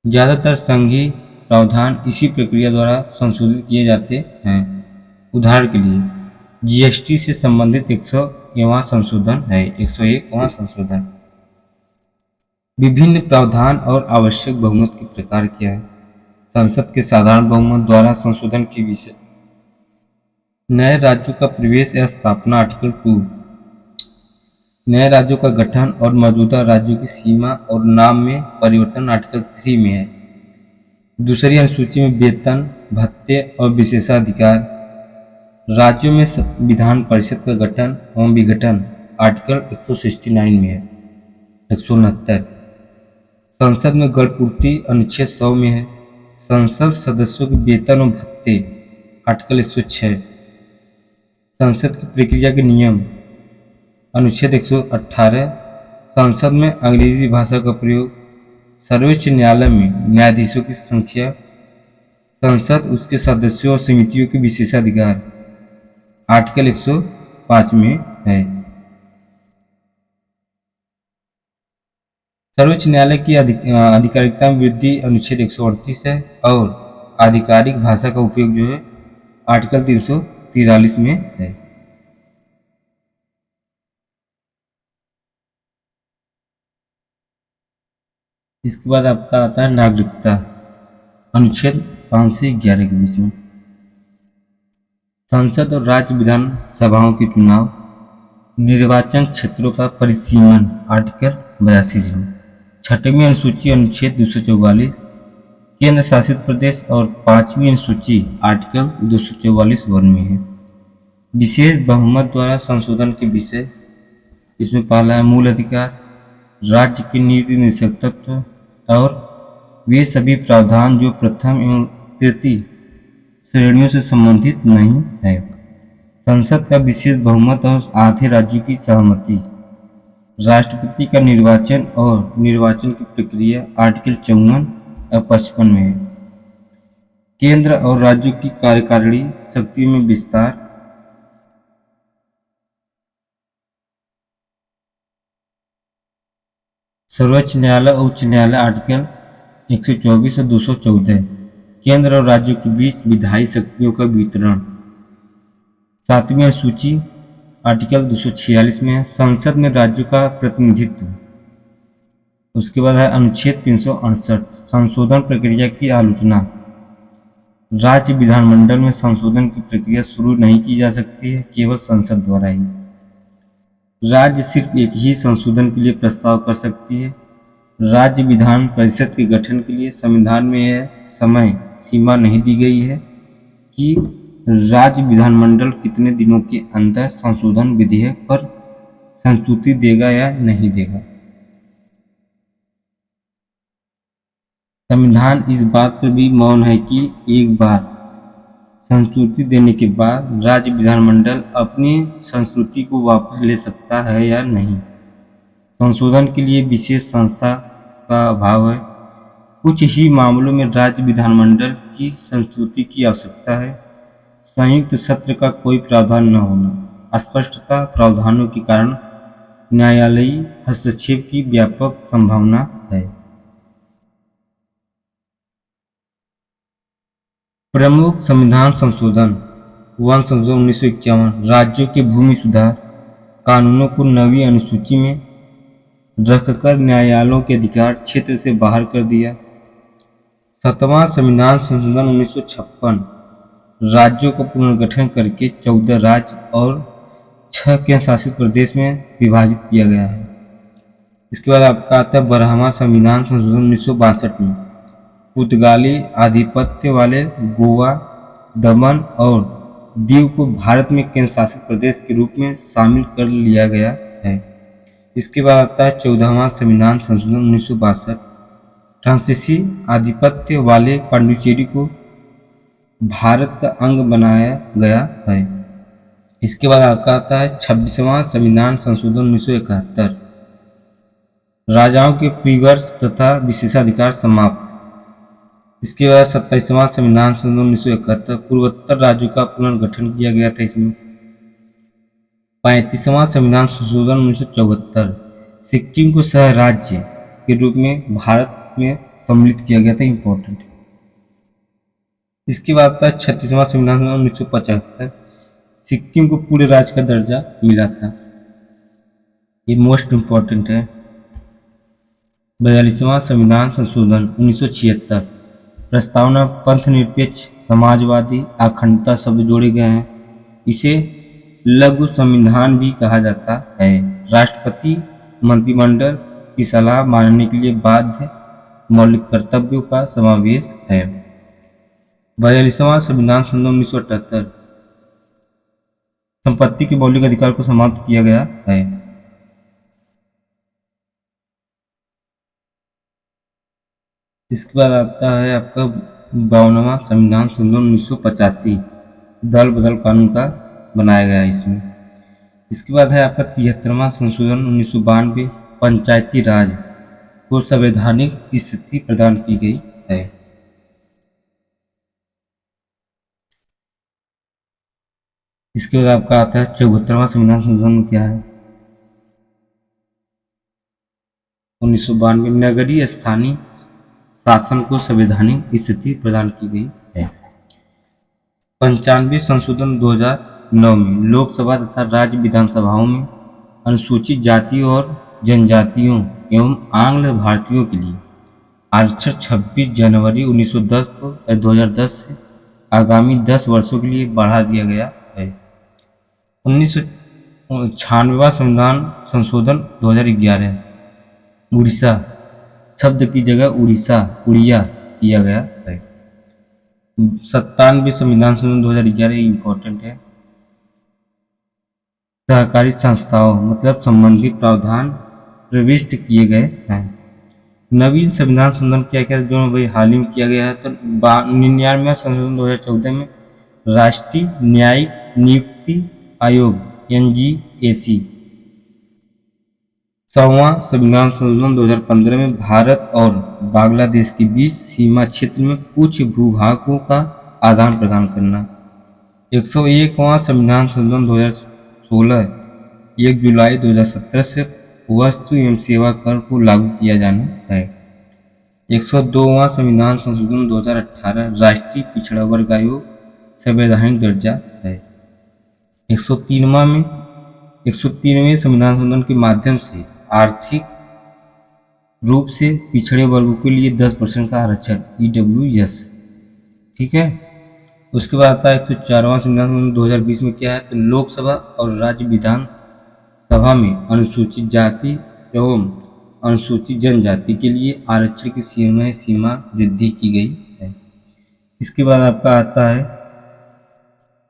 ज्यादातर संघीय प्रावधान इसी प्रक्रिया द्वारा संशोधित किए जाते हैं। उदाहरण के लिए जीएसटी से संबंधित 101वां संशोधन है। 101वां संशोधन। विभिन्न प्रावधान और आवश्यक बहुमत के प्रकार क्या है? संसद के साधारण बहुमत द्वारा संशोधन के विषय। नए राज्यों का प्रवेश या स्थापना आर्टिकल 2। नए राज्यों का गठन और मौजूदा राज्यों की सीमा और नाम में परिवर्तन आर्टिकल 3 में है। दूसरी अनुसूची में वेतन भत्ते और विशेषाधिकार, राज्यों में विधान परिषद का गठन एवं विघटन आर्टिकल 169 में है। 169 संसद में गणपूर्ति अनुच्छेद 100 में है। संसद सदस्यों के वेतन और भत्ते आर्टिकल 106। संसद की प्रक्रिया के नियम अनुच्छेद 118। संसद में अंग्रेजी भाषा का प्रयोग, सर्वोच्च न्यायालय में न्यायाधीशों की संख्या, संसद उसके सदस्यों और समितियों के विशेषाधिकार आर्टिकल 105 में है। सर्वोच्च न्यायालय की आधिकारिकता में वृद्धि अनुच्छेद 138 है और आधिकारिक भाषा का उपयोग जो है आर्टिकल 343 में है। इसके बाद आपका आता है नागरिकता अनुच्छेद 5 से 11 के बीच में। संसद और राज्य विधान सभाओं के चुनाव, निर्वाचन क्षेत्रों का परिसीमन आर्टिकल 82 में। 6वीं अनुसूची अनुच्छेद 244 केंद्र शासित प्रदेश और 5वीं अनुसूची आर्टिकल 244 वन में है। विशेष बहुमत द्वारा संशोधन के विषय, इसमें पहला है मूल अधिकार, राज्य की नीति निदेशक तत्व और वे सभी प्रावधान जो प्रथम एवं तृतीय श्रेणियों से संबंधित नहीं है। संसद का विशेष बहुमत और आधे राज्यों की सहमति, राष्ट्रपति का निर्वाचन और निर्वाचन की प्रक्रिया आर्टिकल 54 और 55 में है। केंद्र और राज्यों की कार्यकारिणी शक्तियों में विस्तार, सर्वोच्च न्यायालय और उच्च न्यायालय आर्टिकल 124 और 214। केंद्र और राज्यों के बीच विधायी शक्तियों का वितरण, 7वीं अनुसूची आर्टिकल 246 में है। संसद में राज्यों का प्रतिनिधित्व। उसके बाद है अनुच्छेद 368 संशोधन प्रक्रिया की आलोचना। राज्य विधानमंडल में संशोधन की प्रक्रिया शुरू नहीं की जा सकती है, केवल संसद द्वारा ही। राज्य सिर्फ एक ही संशोधन के लिए प्रस्ताव कर सकती है। राज्य विधान परिषद के गठन के लिए संविधान में यह समय सीमा नहीं दी गई है कि राज्य विधानमंडल कितने दिनों के अंदर संशोधन विधेयक पर संस्तुति देगा या नहीं देगा। संविधान इस बात पर भी मौन है कि एक बार संस्तुति देने के बाद राज्य विधानमंडल अपनी संस्तुति को वापस ले सकता है या नहीं। संशोधन के लिए विशेष संस्था का अभाव है। कुछ ही मामलों में राज्य विधानमंडल की संस्तुति की आवश्यकता है। संयुक्त सत्र का कोई प्रावधान न होना, अस्पष्टता प्रावधानों के कारण न्यायालयीय हस्तक्षेप की व्यापक संभावना है। प्रमुख संविधान संशोधन, वन संशोधन 1951, राज्यों के भूमि सुधार कानूनों को 9वीं अनुसूची में रखकर न्यायालयों के अधिकार क्षेत्र से बाहर कर दिया। 7वां संविधान संशोधन 1956, राज्यों का पुनर्गठन करके 14 राज्य और 6 केंद्र शासित प्रदेश में विभाजित किया गया है। इसके बाद आपका आता है 12वां संविधान संशोधन 1962 में पुर्तगाली आधिपत्य वाले गोवा, दमन और दीव को भारत में केंद्र शासित प्रदेश के रूप में शामिल कर लिया गया है। इसके बाद आता है 14वां संविधान संशोधन 1962, फ्रांसीसी आधिपत्य वाले पांडिचेरी को भारत का अंग बनाया गया है। इसके बाद आपका आता है 26वां संविधान संशोधन 1971, राजाओं के प्रीवर्स तथा विशेषाधिकार समाप्त। इसके बाद 27वां संविधान संशोधन 1971, पूर्वोत्तर राज्यों का पुनर्गठन किया गया था। इसमें 35वां संविधान संशोधन 1974, सिक्किम को सह राज्य के रूप में भारत में सम्मिलित किया गया था। इम्पोर्टेंट। इसके बाद था 36वां संविधान संशोधन 1975, सिक्किम को पूरे राज्य का दर्जा मिला था। ये मोस्ट इम्पोर्टेंट है। 42वां संविधान संशोधन 1976, प्रस्तावना पंथ निरपेक्ष समाजवादी अखंडता शब्द जोड़े गए हैं। इसे लघु संविधान भी कहा जाता है। राष्ट्रपति मंत्रिमंडल की सलाह मानने के लिए बाध्य मौलिक कर्तव्यों का समावेश है। 42वां संविधान संशोधन 1978 संपत्ति के मौलिक अधिकार को समाप्त किया गया है। इसके बाद आता है आपका 52वां संविधान संशोधन 1985 दल बदल कानून का बनाया गया है इसमें। इसके बाद है आपका 73वां संशोधन 1992 पंचायती राज को संवैधानिक स्थिति प्रदान की गई है। इसके बाद आपका आता है 74वां संविधान संशोधन क्या है 1992 नगरीय स्थानीय शासन को संवैधानिक स्थिति प्रदान की गई है। 95 संशोधन 2009 में लोकसभा तथा राज्य विधानसभाओं में अनुसूचित जातियों और जनजातियों एवं आंग्ल भारतीयों के लिए आरक्षण 26 जनवरी 1910 को 2010 से आगामी 10 वर्षों के लिए बढ़ा दिया गया है। 1996वां संविधान संशोधन 2011 उड़ीसा शब्द की जगह उड़िया किया गया है। 97वें संविधान संशोधन 2011 इम्पोर्टेंट है। सहकारी संस्थाओं मतलब संबंधित प्रावधान प्रविष्ट किए गए हैं। नवीन संविधान संशोधन क्या क्या जो भाई हाल ही में किया गया है तो 99वां संशोधन 2014 में राष्ट्रीय न्यायिक नियुक्ति आयोग NGAC। 100वां संविधान संशोधन 2015 में भारत और बांग्लादेश के बीच सीमा क्षेत्र में कुछ भूभागों का आदान प्रदान करना। 101वां संविधान संशोधन 2016 1 जुलाई 2017 से वस्तु एवं सेवा कर को लागू किया जाना है। 102वां संविधान संशोधन 2018 राष्ट्रीय पिछड़ा वर्ग आयोग संवैधानिक दर्जा है। 103वें संविधान संशोधन के माध्यम से आर्थिक रूप से पिछड़े वर्गों के लिए 10% का आरक्षण EWS। ठीक है। उसके बाद आता है 104वां संविधान संशोधन 2020 में क्या है तो लोकसभा और राज्य विधानसभा में अनुसूचित जाति एवं अनुसूचित जनजाति के लिए आरक्षण की सीमा वृद्धि की गई है। इसके बाद आपका आता है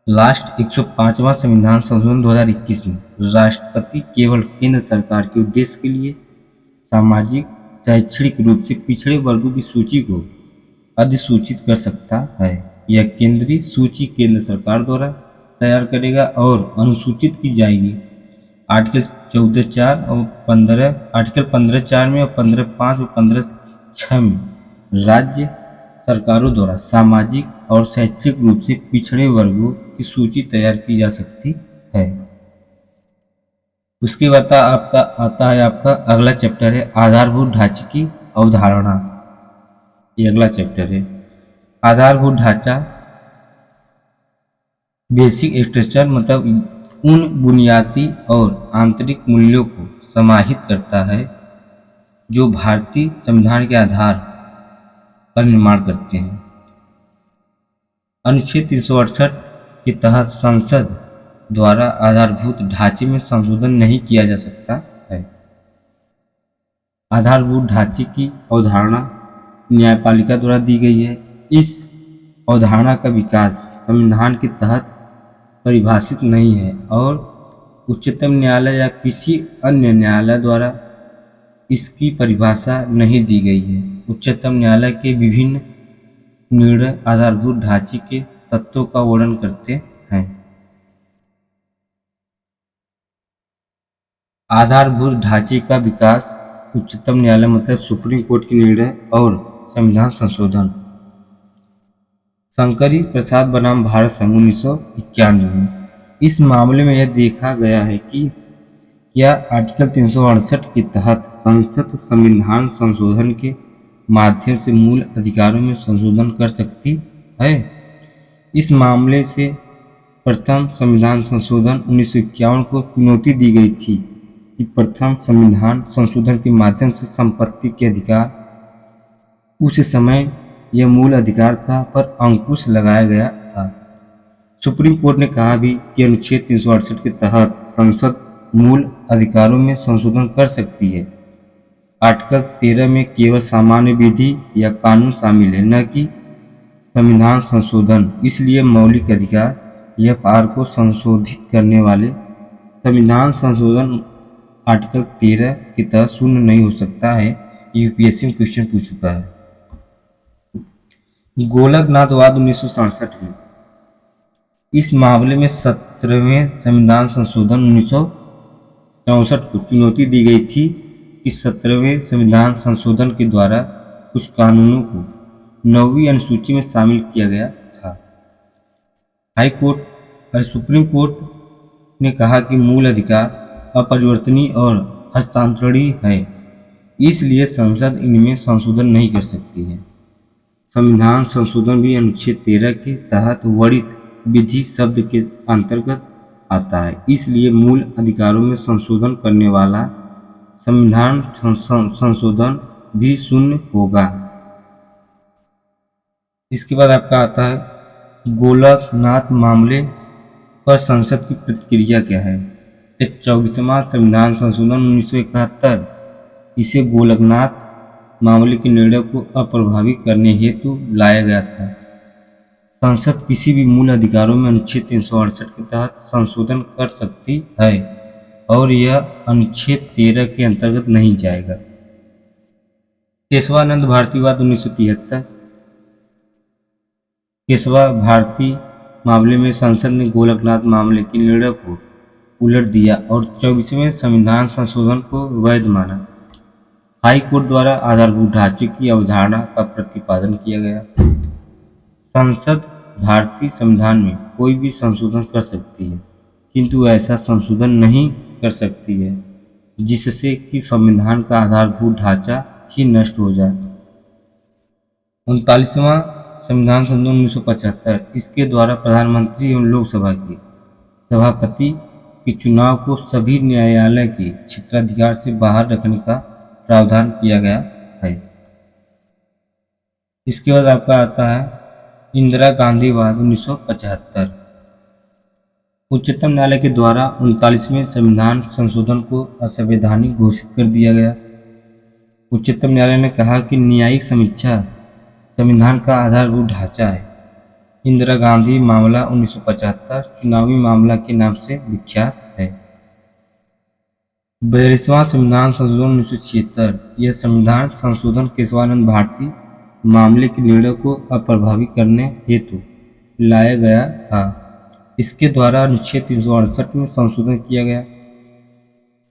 लास्ट 105वां संविधान संशोधन 2021 में राष्ट्रपति केवल केंद्र सरकार के उद्देश्य के लिए सामाजिक शैक्षणिक रूप से पिछड़े वर्गों की सूची को अधिसूचित कर सकता है। यह केंद्रीय सूची केंद्र सरकार द्वारा तैयार करेगा और अनुसूचित की जाएगी। आर्टिकल 14(4) और 15 आर्टिकल 15(4) में और 15(5) और 15(6) में राज्य सरकारों द्वारा सामाजिक और शैक्षिक रूप से पिछड़े वर्गों की सूची तैयार की जा सकती है। उसके बाद आता है आपका अगला चैप्टर है आधारभूत ढांचे की अवधारणा। ये अगला चैप्टर है। आधारभूत ढांचा बेसिक स्ट्रक्चर मतलब उन बुनियादी और आंतरिक मूल्यों को समाहित करता है जो भारतीय संविधान के आधार पर निर्माण करते हैं। अनुच्छेद 368 के तहत संसद द्वारा आधारभूत ढांचे में संशोधन नहीं किया जा सकता है। आधारभूत ढांचे की अवधारणा न्यायपालिका द्वारा दी गई है। इस अवधारणा का विकास संविधान के तहत परिभाषित नहीं है और उच्चतम न्यायालय या किसी अन्य न्यायालय द्वारा इसकी परिभाषा नहीं दी गई है। उच्चतम न्यायालय के विभिन्न निर्णय आधारभूत ढांचे के तत्वों का वर्णन करते हैं। आधारभूत ढांचे का विकास उच्चतम न्यायालय मतलब सुप्रीम कोर्ट के निर्णय और संविधान संशोधन। शंकरी प्रसाद बनाम भारत संघ 1991 में इस मामले में यह देखा गया है कि क्या आर्टिकल 368 के तहत संसद संविधान संशोधन के माध्यम से मूल अधिकारों में संशोधन कर सकती है। इस मामले से प्रथम संविधान संशोधन 1951 को चुनौती दी गई थी कि प्रथम संविधान संशोधन के माध्यम से संपत्ति के अधिकार उस समय यह मूल अधिकार था पर अंकुश लगाया गया था। सुप्रीम कोर्ट ने कहा भी कि अनुच्छेद 368 के तहत संसद मूल अधिकारों में संशोधन कर सकती है। आर्टिकल 13 में केवल सामान्य विधि या कानून शामिल है न कि संविधान संशोधन, इसलिए मौलिक अधिकार एफआर को संशोधित करने वाले संविधान संशोधन आर्टिकल 13 के तहत शून्य नहीं हो सकता है। यूपीएससी में क्वेश्चन पूछ चुका है। गोलकनाथवाद 1967 में, इस मामले में 17वें संविधान संशोधन 1964 को चुनौती दी गई थी कि 17वें संविधान संशोधन के द्वारा कुछ कानूनों को 9वीं अनुसूची में शामिल किया गया था। हाई कोर्ट और सुप्रीम कोर्ट ने कहा कि मूल अधिकार अपरिवर्तनीय और हस्तांतरणीय है, इसलिए संसद इनमें संशोधन नहीं कर सकती है। संविधान संशोधन भी अनुच्छेद 13 के तहत वर्णित विधि शब्द के अंतर्गत आता है, इसलिए मूल अधिकारों में संशोधन करने वाला संविधान संशोधन भी शून्य होगा। इसके बाद आपका आता है गोलकनाथ मामले पर संसद की प्रतिक्रिया क्या है। 24वां संविधान संशोधन 1971 इसे गोलकनाथ मामले के निर्णय को अप्रभावी करने हेतु लाया गया था। संसद किसी भी मूल अधिकारों में अनुच्छेद 368 के तहत संशोधन कर सकती है और यह अनुच्छेद 13 के अंतर्गत नहीं जाएगा। केशवानंद भारतीवाद 1973, केशवा भारती मामले में संसद ने गोलकनाथ मामले के निर्णय को उलट दिया और 24वें संविधान संशोधन को वैध माना। हाई कोर्ट द्वारा आधारभूत ढांचे की अवधारणा का प्रतिपादन किया गया। संसद भारतीय संविधान में कोई भी संशोधन कर सकती है, किंतु ऐसा संशोधन नहीं कर सकती है जिससे कि संविधान का आधारभूत ढांचा ही नष्ट हो जाए। 39वां संविधान संशोधन 1975, इसके द्वारा प्रधानमंत्री एवं लोकसभा के सभापति के चुनाव को सभी न्यायालय के क्षेत्राधिकार से बाहर रखने का प्रावधान किया गया है। इसके बाद आपका आता है इंदिरा गांधीवाद 1975। उच्चतम न्यायालय के द्वारा 39वें संविधान संशोधन को असंवैधानिक घोषित कर दिया गया। उच्चतम न्यायालय ने कहा कि न्यायिक समीक्षा संविधान का आधारभूत ढांचा है। इंदिरा गांधी मामला 1975 चुनावी मामला के नाम से विख्यात है। 42वां संविधान संशोधन 1976, यह संविधान संशोधन केशवानंद भारती मामले के निर्णय को अप्रभावी करने हेतु लाया गया था। इसके द्वारा अनुच्छेद 368 में संशोधन किया गया।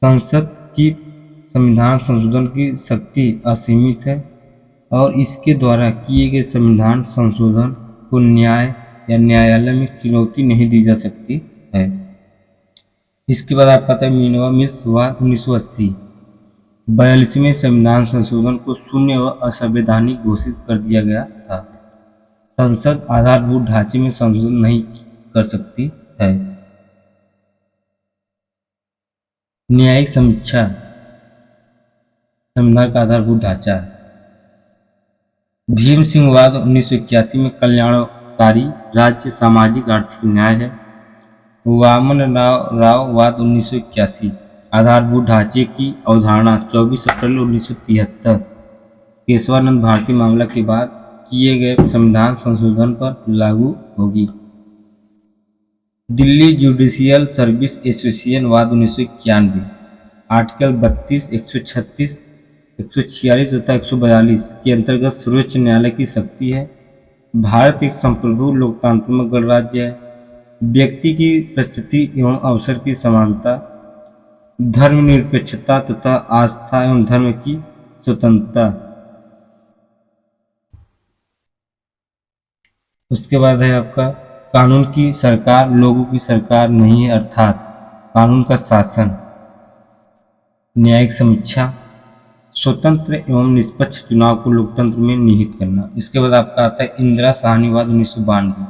संसद की संविधान संशोधन की शक्ति असीमित है और इसके द्वारा किए गए संविधान संशोधन को न्याय या न्यायालय में चुनौती नहीं दी जा सकती है। इसके बाद आपका आता है मीनवा मिश्र वाद 1980। 42वें संविधान संशोधन को शून्य व असंवैधानिक घोषित कर दिया गया था। संसद आधारभूत ढांचे में संशोधन नहीं कर सकती है। न्यायिक समीक्षा संविधान का आधारभूत ढांचा है। भीम सिंह वाद 1981 में कल्याणकारी राज्य सामाजिक आर्थिक न्याय है। वामन राव वाद 1981 आधारभूत ढांचे की अवधारणा 24 अप्रैल 1973 केशवानंद भारती मामला के बाद किए गए संविधान संशोधन पर लागू होगी। दिल्ली जुडिशियल सर्विस एसोसिएशन वाद 1991 आर्टिकल 32, 136, 146 तथा 142 के अंतर्गत सर्वोच्च न्यायालय की शक्ति है। भारत एक संप्रभु लोकतांत्रिक गणराज्य है। व्यक्ति की परिस्थिति एवं अवसर की समानता, धर्मनिरपेक्षता तथा आस्था एवं धर्म की स्वतंत्रता। उसके बाद है आपका कानून की सरकार लोगों की सरकार नहीं है, अर्थात कानून का शासन। न्यायिक समीक्षा स्वतंत्र एवं निष्पक्ष चुनाव को लोकतंत्र में निहित करना। इसके बाद आपका आता है इंदिरा साहनीवाद 1992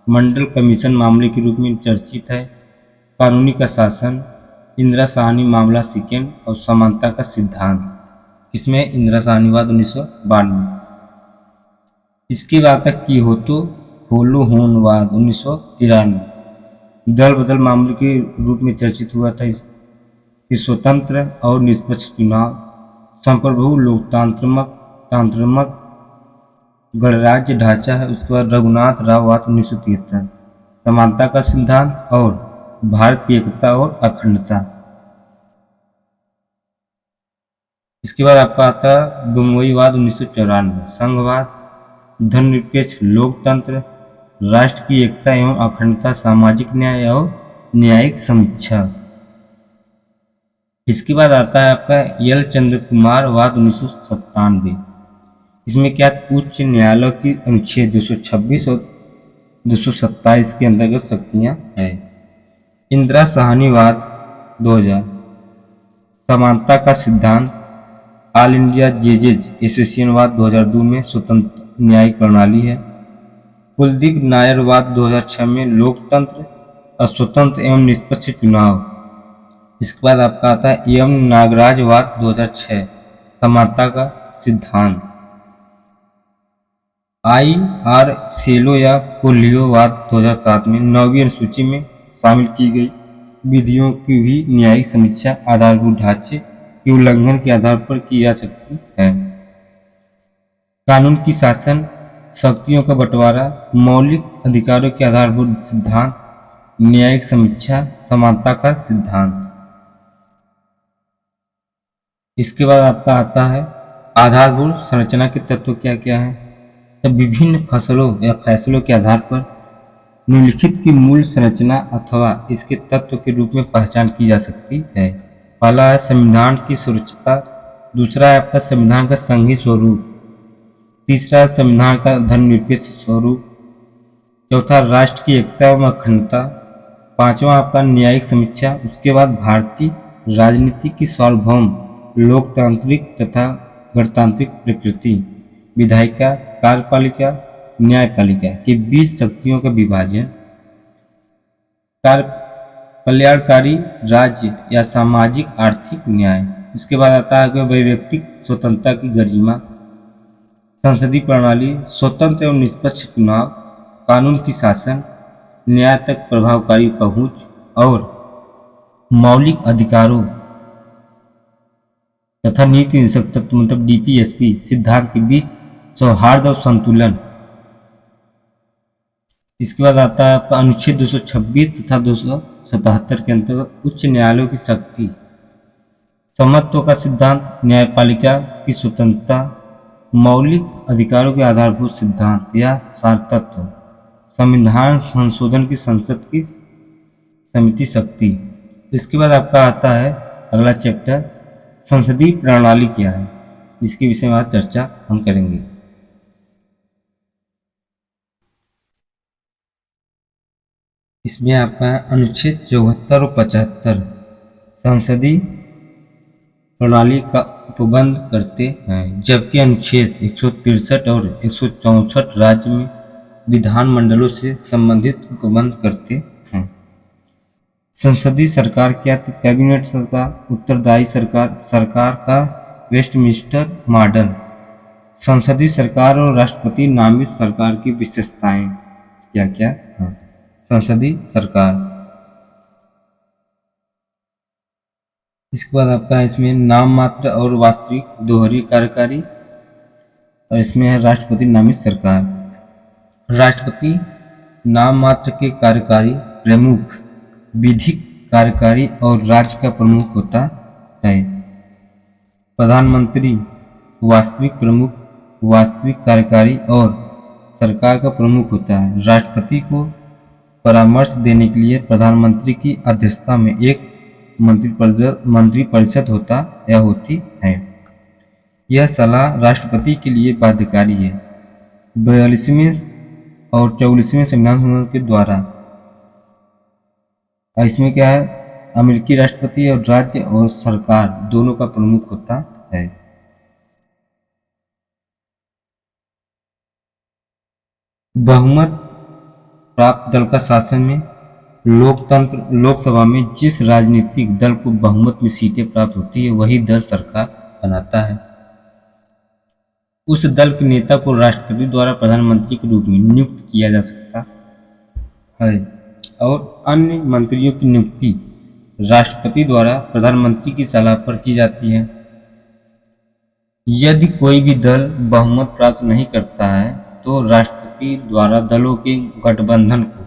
मंडल कमीशन मामले के रूप में चर्चित है। कानूनी का शासन, इंदिरा साहनी मामला सेकेंड और समानता का सिद्धांत। इसमें इंदिरा साहनीवाद 1992। इसके बाद तक की हो तो होलोहोनवाद 1993 दल बदल मामले के रूप में चर्चित हुआ था। कि स्वतंत्र और निष्पक्ष चुनाव, संप्रभु लोकतांत्रिक गणराज्य ढांचा है, उसके बाद रघुनाथ राव वाद 1973, समानता का सिद्धांत और भारत की एकता और अखंडता। इसके बाद आपका आता है बम्बईवाद 1994, संघवाद, धर्मनिरपेक्ष लोकतंत्र, राष्ट्र की एकता एवं अखंडता, सामाजिक न्याय और न्यायिक समीक्षा। इसके बाद आता है आपका एल चंद्र कुमार वाद 1997। इसमें क्या उच्च न्यायालय की अनुच्छेद 226 और 227 के अंतर्गत शक्तियां है। इंदिरा साहनीवाद 2000, समानता का सिद्धांत, ऑल इंडिया जजेज एसोसिएशन वाद 2002 में स्वतंत्र न्यायिक प्रणाली है। कुलदीप नायर वाद 2006 में लोकतंत्र और स्वतंत्र एवं निष्पक्ष चुनाव। इसके बाद आपका आता है एम नागराज वाद 2006, समानता का सिद्धांत। आई आर सेलो या कोल्हियो वाद 2007 में 9वीं अनुसूची में शामिल की गई विधियों की भी न्यायिक समीक्षा आधारभूत ढांचे के उल्लंघन के आधार पर की जा सकती है। कानून की शासन, शक्तियों का बंटवारा, मौलिक अधिकारों के आधारभूत सिद्धांत, न्यायिक समीक्षा, समानता का सिद्धांत। इसके बाद आपका आता है आधारभूत संरचना के तत्व क्या क्या है। तब विभिन्न फसलों या फैसलों के आधार पर निम्नलिखित की मूल संरचना अथवा इसके तत्व के रूप में पहचान की जा सकती है। पहला है संविधान की सुरक्षितता, दूसरा है आपका संविधान का संघीय स्वरूप, तीसरा है संविधान का धर्मनिरपेक्ष स्वरूप, चौथा राष्ट्र की एकता एवं अखंडता, पांचवा आपका न्यायिक समीक्षा, उसके बाद भारतीय राजनीति की सार्वभौम लोकतांत्रिक तथा गणतांत्रिक प्रकृति, विधायिका, कार्यपालिका, न्यायपालिका के बीच शक्तियों का विभाजन, कल्याणकारी राज्य या सामाजिक आर्थिक न्याय। उसके बाद आता है वैयक्तिक स्वतंत्रता की गरिमा, संसदीय प्रणाली, स्वतंत्र एवं निष्पक्ष चुनाव, कानून की शासन, न्याय तक प्रभावकारी पहुंच और मौलिक अधिकारों तथा नीति निषेध तत्व मतलब डीपीएसपी सिद्धांत के बीच सौहार्द और संतुलन। इसके बाद आता है आपका अनुच्छेद 226 तथा 277 के अंतर्गत उच्च न्यायालयों की शक्ति, समत्व का सिद्धांत, न्यायपालिका की स्वतंत्रता, मौलिक अधिकारों के आधारभूत सिद्धांत या सार तत्व, संविधान संशोधन की संसद की समिति शक्ति। इसके बाद आपका आता है अगला चैप्टर संसदीय प्रणाली क्या है, जिसके विषय में आज चर्चा हम करेंगे। इसमें आपका अनुच्छेद 74 और 75 संसदीय प्रणाली का उपबंध करते हैं, जबकि अनुच्छेद 163 और 164 राज्य में विधानमंडलों से संबंधित उपबंध करते हैं। संसदीय सरकार क्या थी? कैबिनेट सरकार, उत्तरदायी सरकार, सरकार का वेस्टमिंस्टर मॉडल। संसदीय सरकार और राष्ट्रपति नामित सरकार की विशेषताएं क्या क्या हैं? संसदीय सरकार, इसके बाद आपका इसमें नाम मात्र और वास्तविक दोहरी कार्यकारी, और इसमें है राष्ट्रपति नामित सरकार। राष्ट्रपति नाम मात्र के कार्यकारी प्रमुख, विधिक कार्यकारी और राज्य का प्रमुख होता है। प्रधानमंत्री वास्तविक प्रमुख, वास्तविक कार्यकारी और सरकार का प्रमुख होता है। राष्ट्रपति को परामर्श देने के लिए प्रधानमंत्री की अध्यक्षता में एक मंत्रिपरिषद होता या होती है। यह सलाह राष्ट्रपति के लिए बाध्यकारी है। 42वें और 44वें संविधान संशोधन के द्वारा। और इसमें क्या है, अमेरिकी राष्ट्रपति और राज्य और सरकार दोनों का प्रमुख होता है। बहुमत प्राप्त दल का शासन में लोकतंत्र, लोकसभा में जिस राजनीतिक दल को बहुमत में सीटें प्राप्त होती है वही दल सरकार बनाता है। उस दल के नेता को राष्ट्रपति द्वारा प्रधानमंत्री के रूप में नियुक्त किया जा सकता है और अन्य मंत्रियों की नियुक्ति राष्ट्रपति द्वारा प्रधानमंत्री की सलाह पर की जाती है। यदि कोई भी दल बहुमत प्राप्त नहीं करता है तो राष्ट्रपति द्वारा दलों के गठबंधन को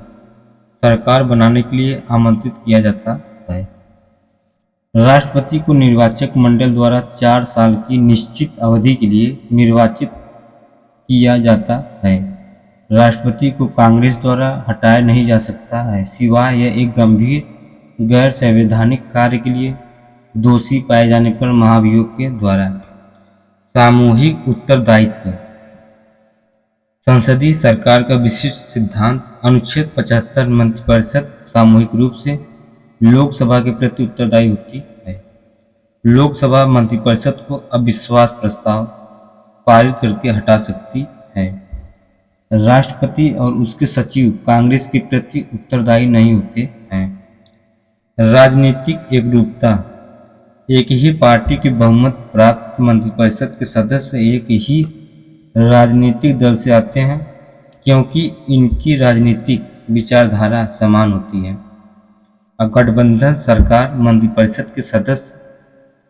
सरकार बनाने के लिए आमंत्रित किया जाता है। राष्ट्रपति को निर्वाचक मंडल द्वारा 4 साल की निश्चित अवधि के लिए निर्वाचित किया जाता है। राष्ट्रपति को कांग्रेस द्वारा हटाया नहीं जा सकता है, सिवाय यह एक गंभीर गैर संवैधानिक कार्य के लिए दोषी पाए जाने पर महाभियोग के द्वारा। सामूहिक उत्तरदायित्व। संसदीय सरकार का विशिष्ट सिद्धांत अनुच्छेद 75 मंत्रिपरिषद सामूहिक रूप से लोकसभा के प्रति उत्तरदायी होती है। लोकसभा मंत्रिपरिषद को अविश्वास प्रस्ताव पारित करके हटा सकती है। राष्ट्रपति और उसके सचिव कांग्रेस के प्रति उत्तरदायी नहीं होते हैं। राजनीतिक एकरूपता। एक ही पार्टी की बहुमत प्राप्त मंत्रिपरिषद के सदस्य एक ही राजनीतिक दल से आते हैं, क्योंकि इनकी राजनीतिक विचारधारा समान होती है। गठबंधन सरकार मंत्रिपरिषद के सदस्य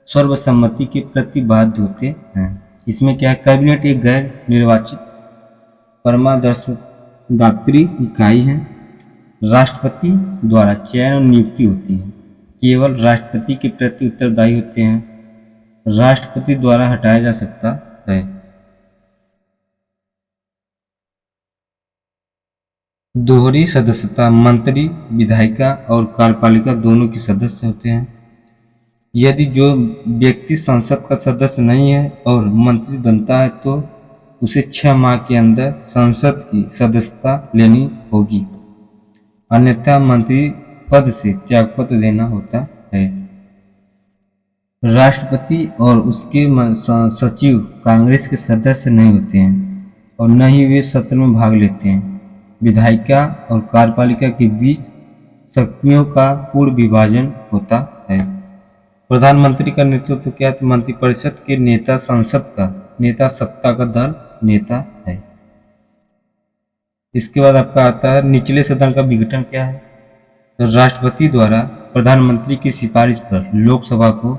सर्वसम्मति के प्रति बाध्य होते हैं। इसमें क्या है, कैबिनेट एक गैर निर्वाचित परमादर्शदात्री इकाई है। राष्ट्रपति द्वारा चयन और नियुक्ति होती है, केवल राष्ट्रपति के प्रति उत्तरदायी होते हैं। राष्ट्रपति द्वारा हटाया जा सकता है। दोहरी सदस्यता। मंत्री विधायिका और कार्यपालिका दोनों के सदस्य होते हैं। यदि जो व्यक्ति संसद का सदस्य नहीं है और मंत्री बनता है तो उसे 6 माह के अंदर संसद की सदस्यता लेनी होगी, अन्यथा मंत्री पद से त्यागपत्र देना होता है। राष्ट्रपति और उसके सचिव कांग्रेस के सदस्य नहीं होते हैं और न ही वे सत्र में भाग लेते हैं। विधायिका और कार्यपालिका के बीच शक्तियों का पूर्ण विभाजन होता है। प्रधानमंत्री का नेतृत्व क्या है, तो मंत्रिपरिषद के नेता संसद का नेता, सत्ता का दल नेता है। इसके बाद आपका आता है निचले सदन का विघटन क्या है, तो राष्ट्रपति द्वारा प्रधानमंत्री की सिफारिश पर लोकसभा को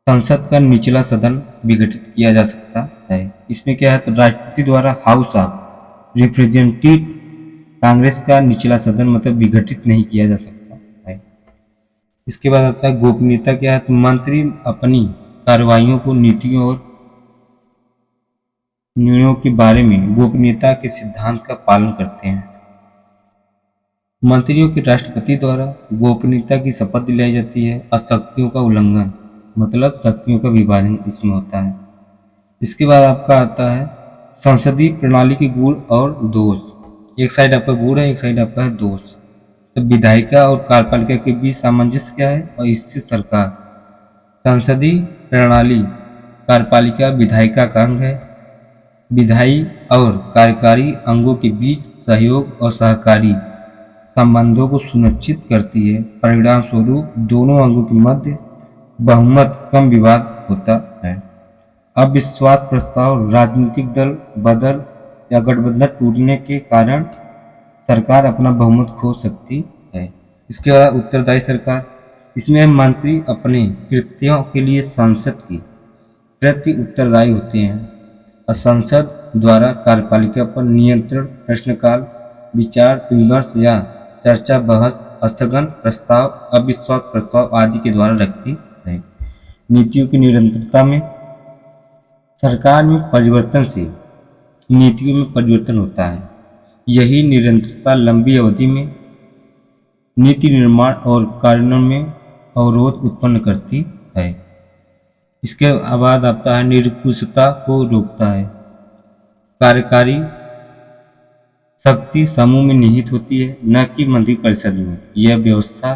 संसद का निचला सदन विघटित किया जा सकता है। इसमें क्या है, तो राष्ट्रपति द्वारा हाउस ऑफ रिप्रेजेंटेटिव कांग्रेस का निचला सदन मतलब विघटित नहीं किया जा सकता है। इसके बाद आता है गोपनीयता क्या है, तो मंत्री अपनी कार्रवाइयों को नीतियों और निर्णयों के बारे में गोपनीयता के सिद्धांत का पालन करते हैं। मंत्रियों के राष्ट्रपति द्वारा गोपनीयता की शपथ दिलाई जाती है और शक्तियों का उल्लंघन मतलब शक्तियों का विभाजन इसमें होता है। इसके बाद आपका आता है संसदीय प्रणाली के गुण और दोष। एक साइड आपका गुण है, एक साइड आपका है दोष। तो विधायिका और कार्यपालिका के बीच सामंजस्य क्या है, और इससे सरकार। संसदीय प्रणाली कार्यपालिका विधायिका का अंग है। विधायी और कार्यकारी अंगों के बीच सहयोग और सहकारी संबंधों को सुनिश्चित करती है। परिणाम स्वरूप दोनों अंगों के मध्य बहुमत कम विवाद होता है। अविश्वास प्रस्ताव। राजनीतिक दल बदल या गठबंधन टूटने के कारण सरकार अपना बहुमत खो सकती है। इसके बाद उत्तरदायी सरकार। इसमें मंत्री अपने कृत्यों के लिए संसद की प्रति उत्तरदायी होते हैं और संसद द्वारा कार्यपालिका पर नियंत्रण, प्रश्नकाल, विचार विमर्श या चर्चा, बहस, स्थगन प्रस्ताव, अविश्वास प्रस्ताव आदि के द्वारा रखती है। नीतियों की निरंतरता में सरकार में परिवर्तन से नीतियों में परिवर्तन होता है। यही निरंतरता लंबी अवधि में नीति निर्माण और कार्यान्वयन में अवरोध उत्पन्न करती है। इसके बाद आता है निरंकुशता को रोकता है। कार्यकारी शक्ति समूह में निहित होती है, न कि मंत्रिपरिषद में। यह व्यवस्था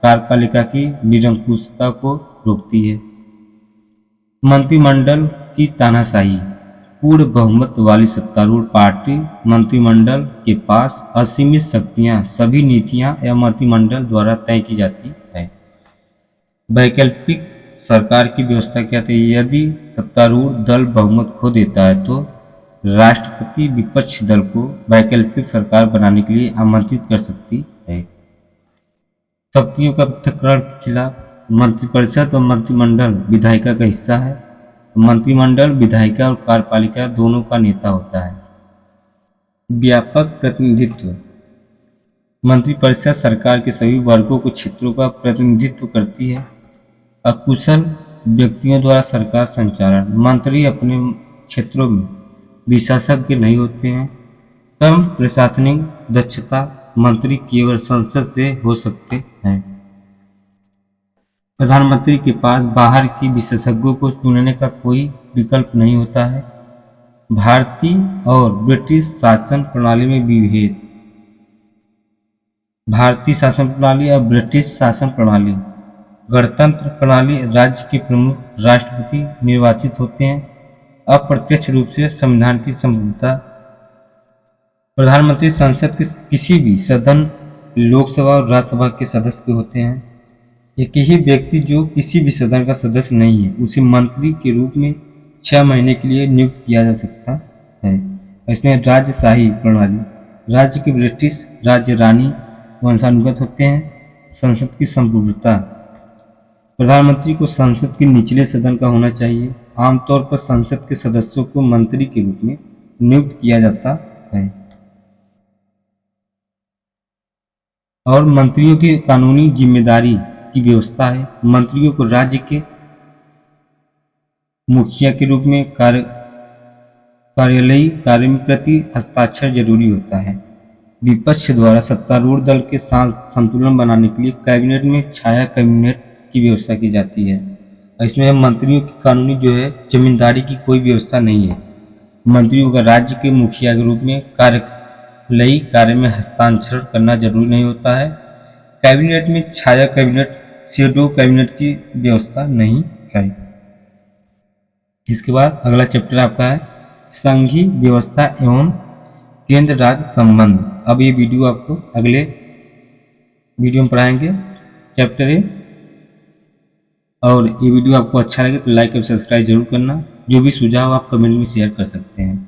कार्यपालिका की निरंकुशता को रोकती है। मंत्रिमंडल की तानाशाही। पूर्ण बहुमत वाली सत्तारूढ़ पार्टी मंत्रिमंडल के पास असीमित शक्तियां, सभी नीतियां या मंत्रिमंडल द्वारा तय की जाती है। वैकल्पिक सरकार की व्यवस्था क्या थी, यदि सत्तारूढ़ दल बहुमत खो देता है तो राष्ट्रपति विपक्ष दल को वैकल्पिक सरकार बनाने के लिए आमंत्रित कर सकती है। शक्तियों का पृथक्करण के खिलाफ। मंत्रिपरिषद और मंत्रिमंडल विधायिका का हिस्सा है। मंत्रिमंडल विधायिका और कार्यपालिका दोनों का नेता होता है। व्यापक प्रतिनिधित्व। मंत्रिपरिषद सरकार के सभी वर्गों को क्षेत्रों का प्रतिनिधित्व करती है। अकुशल व्यक्तियों द्वारा सरकार संचालन। मंत्री अपने क्षेत्रों में विशेषज्ञ नहीं होते हैं। कम प्रशासनिक दक्षता। मंत्री केवल संसद से हो सकते हैं। प्रधानमंत्री के पास बाहर के विशेषज्ञों को चुनने का कोई विकल्प नहीं होता है। भारतीय और ब्रिटिश शासन प्रणाली में विभेद। भारतीय शासन प्रणाली और ब्रिटिश शासन प्रणाली। गणतंत्र प्रणाली राज्य के प्रमुख राष्ट्रपति निर्वाचित होते हैं। अप्रत्यक्ष रूप से संविधान की संप्रभुता। प्रधानमंत्री संसद के किसी भी सदन, लोकसभा और राज्यसभा के सदस्य होते हैं। एक ही व्यक्ति जो किसी भी सदन का सदस्य नहीं है उसे मंत्री के रूप में 6 महीने के लिए नियुक्त किया जा सकता है। इसमें राजशाही प्रणाली। राज्य के ब्रिटिश राज्य रानी वंशानुगत होते हैं। संसद की संप्रभुता। प्रधानमंत्री को संसद के निचले सदन का होना चाहिए। आमतौर पर संसद के सदस्यों को मंत्री के रूप में नियुक्त किया जाता है। और मंत्रियों की कानूनी जिम्मेदारी की व्यवस्था है। मंत्रियों को राज्य के मुखिया के रूप में कार्यालयीय कार्य में प्रति हस्ताक्षर जरूरी होता है। विपक्ष द्वारा सत्तारूढ़ दल के साथ संतुलन बनाने के लिए कैबिनेट में छाया कैबिनेट की व्यवस्था की जाती है। इसमें मंत्रियों की कानूनी जमींदारी की कोई व्यवस्था नहीं है। मंत्रियों का राज्य के मुखिया के रूप में कार्यालयीय कार्य में हस्ताक्षर करना जरूरी नहीं होता है। कैबिनेट में छाया कैबिनेट, शेडो कैबिनेट की व्यवस्था नहीं है। इसके बाद अगला चैप्टर आपका है संघीय व्यवस्था एवं केंद्र राज्य संबंध। अब ये वीडियो आपको अगले वीडियो में पढ़ाएंगे चैप्टर 1। और ये वीडियो आपको अच्छा लगे तो लाइक और सब्सक्राइब जरूर करना। जो भी सुझाव आप कमेंट में शेयर कर सकते हैं।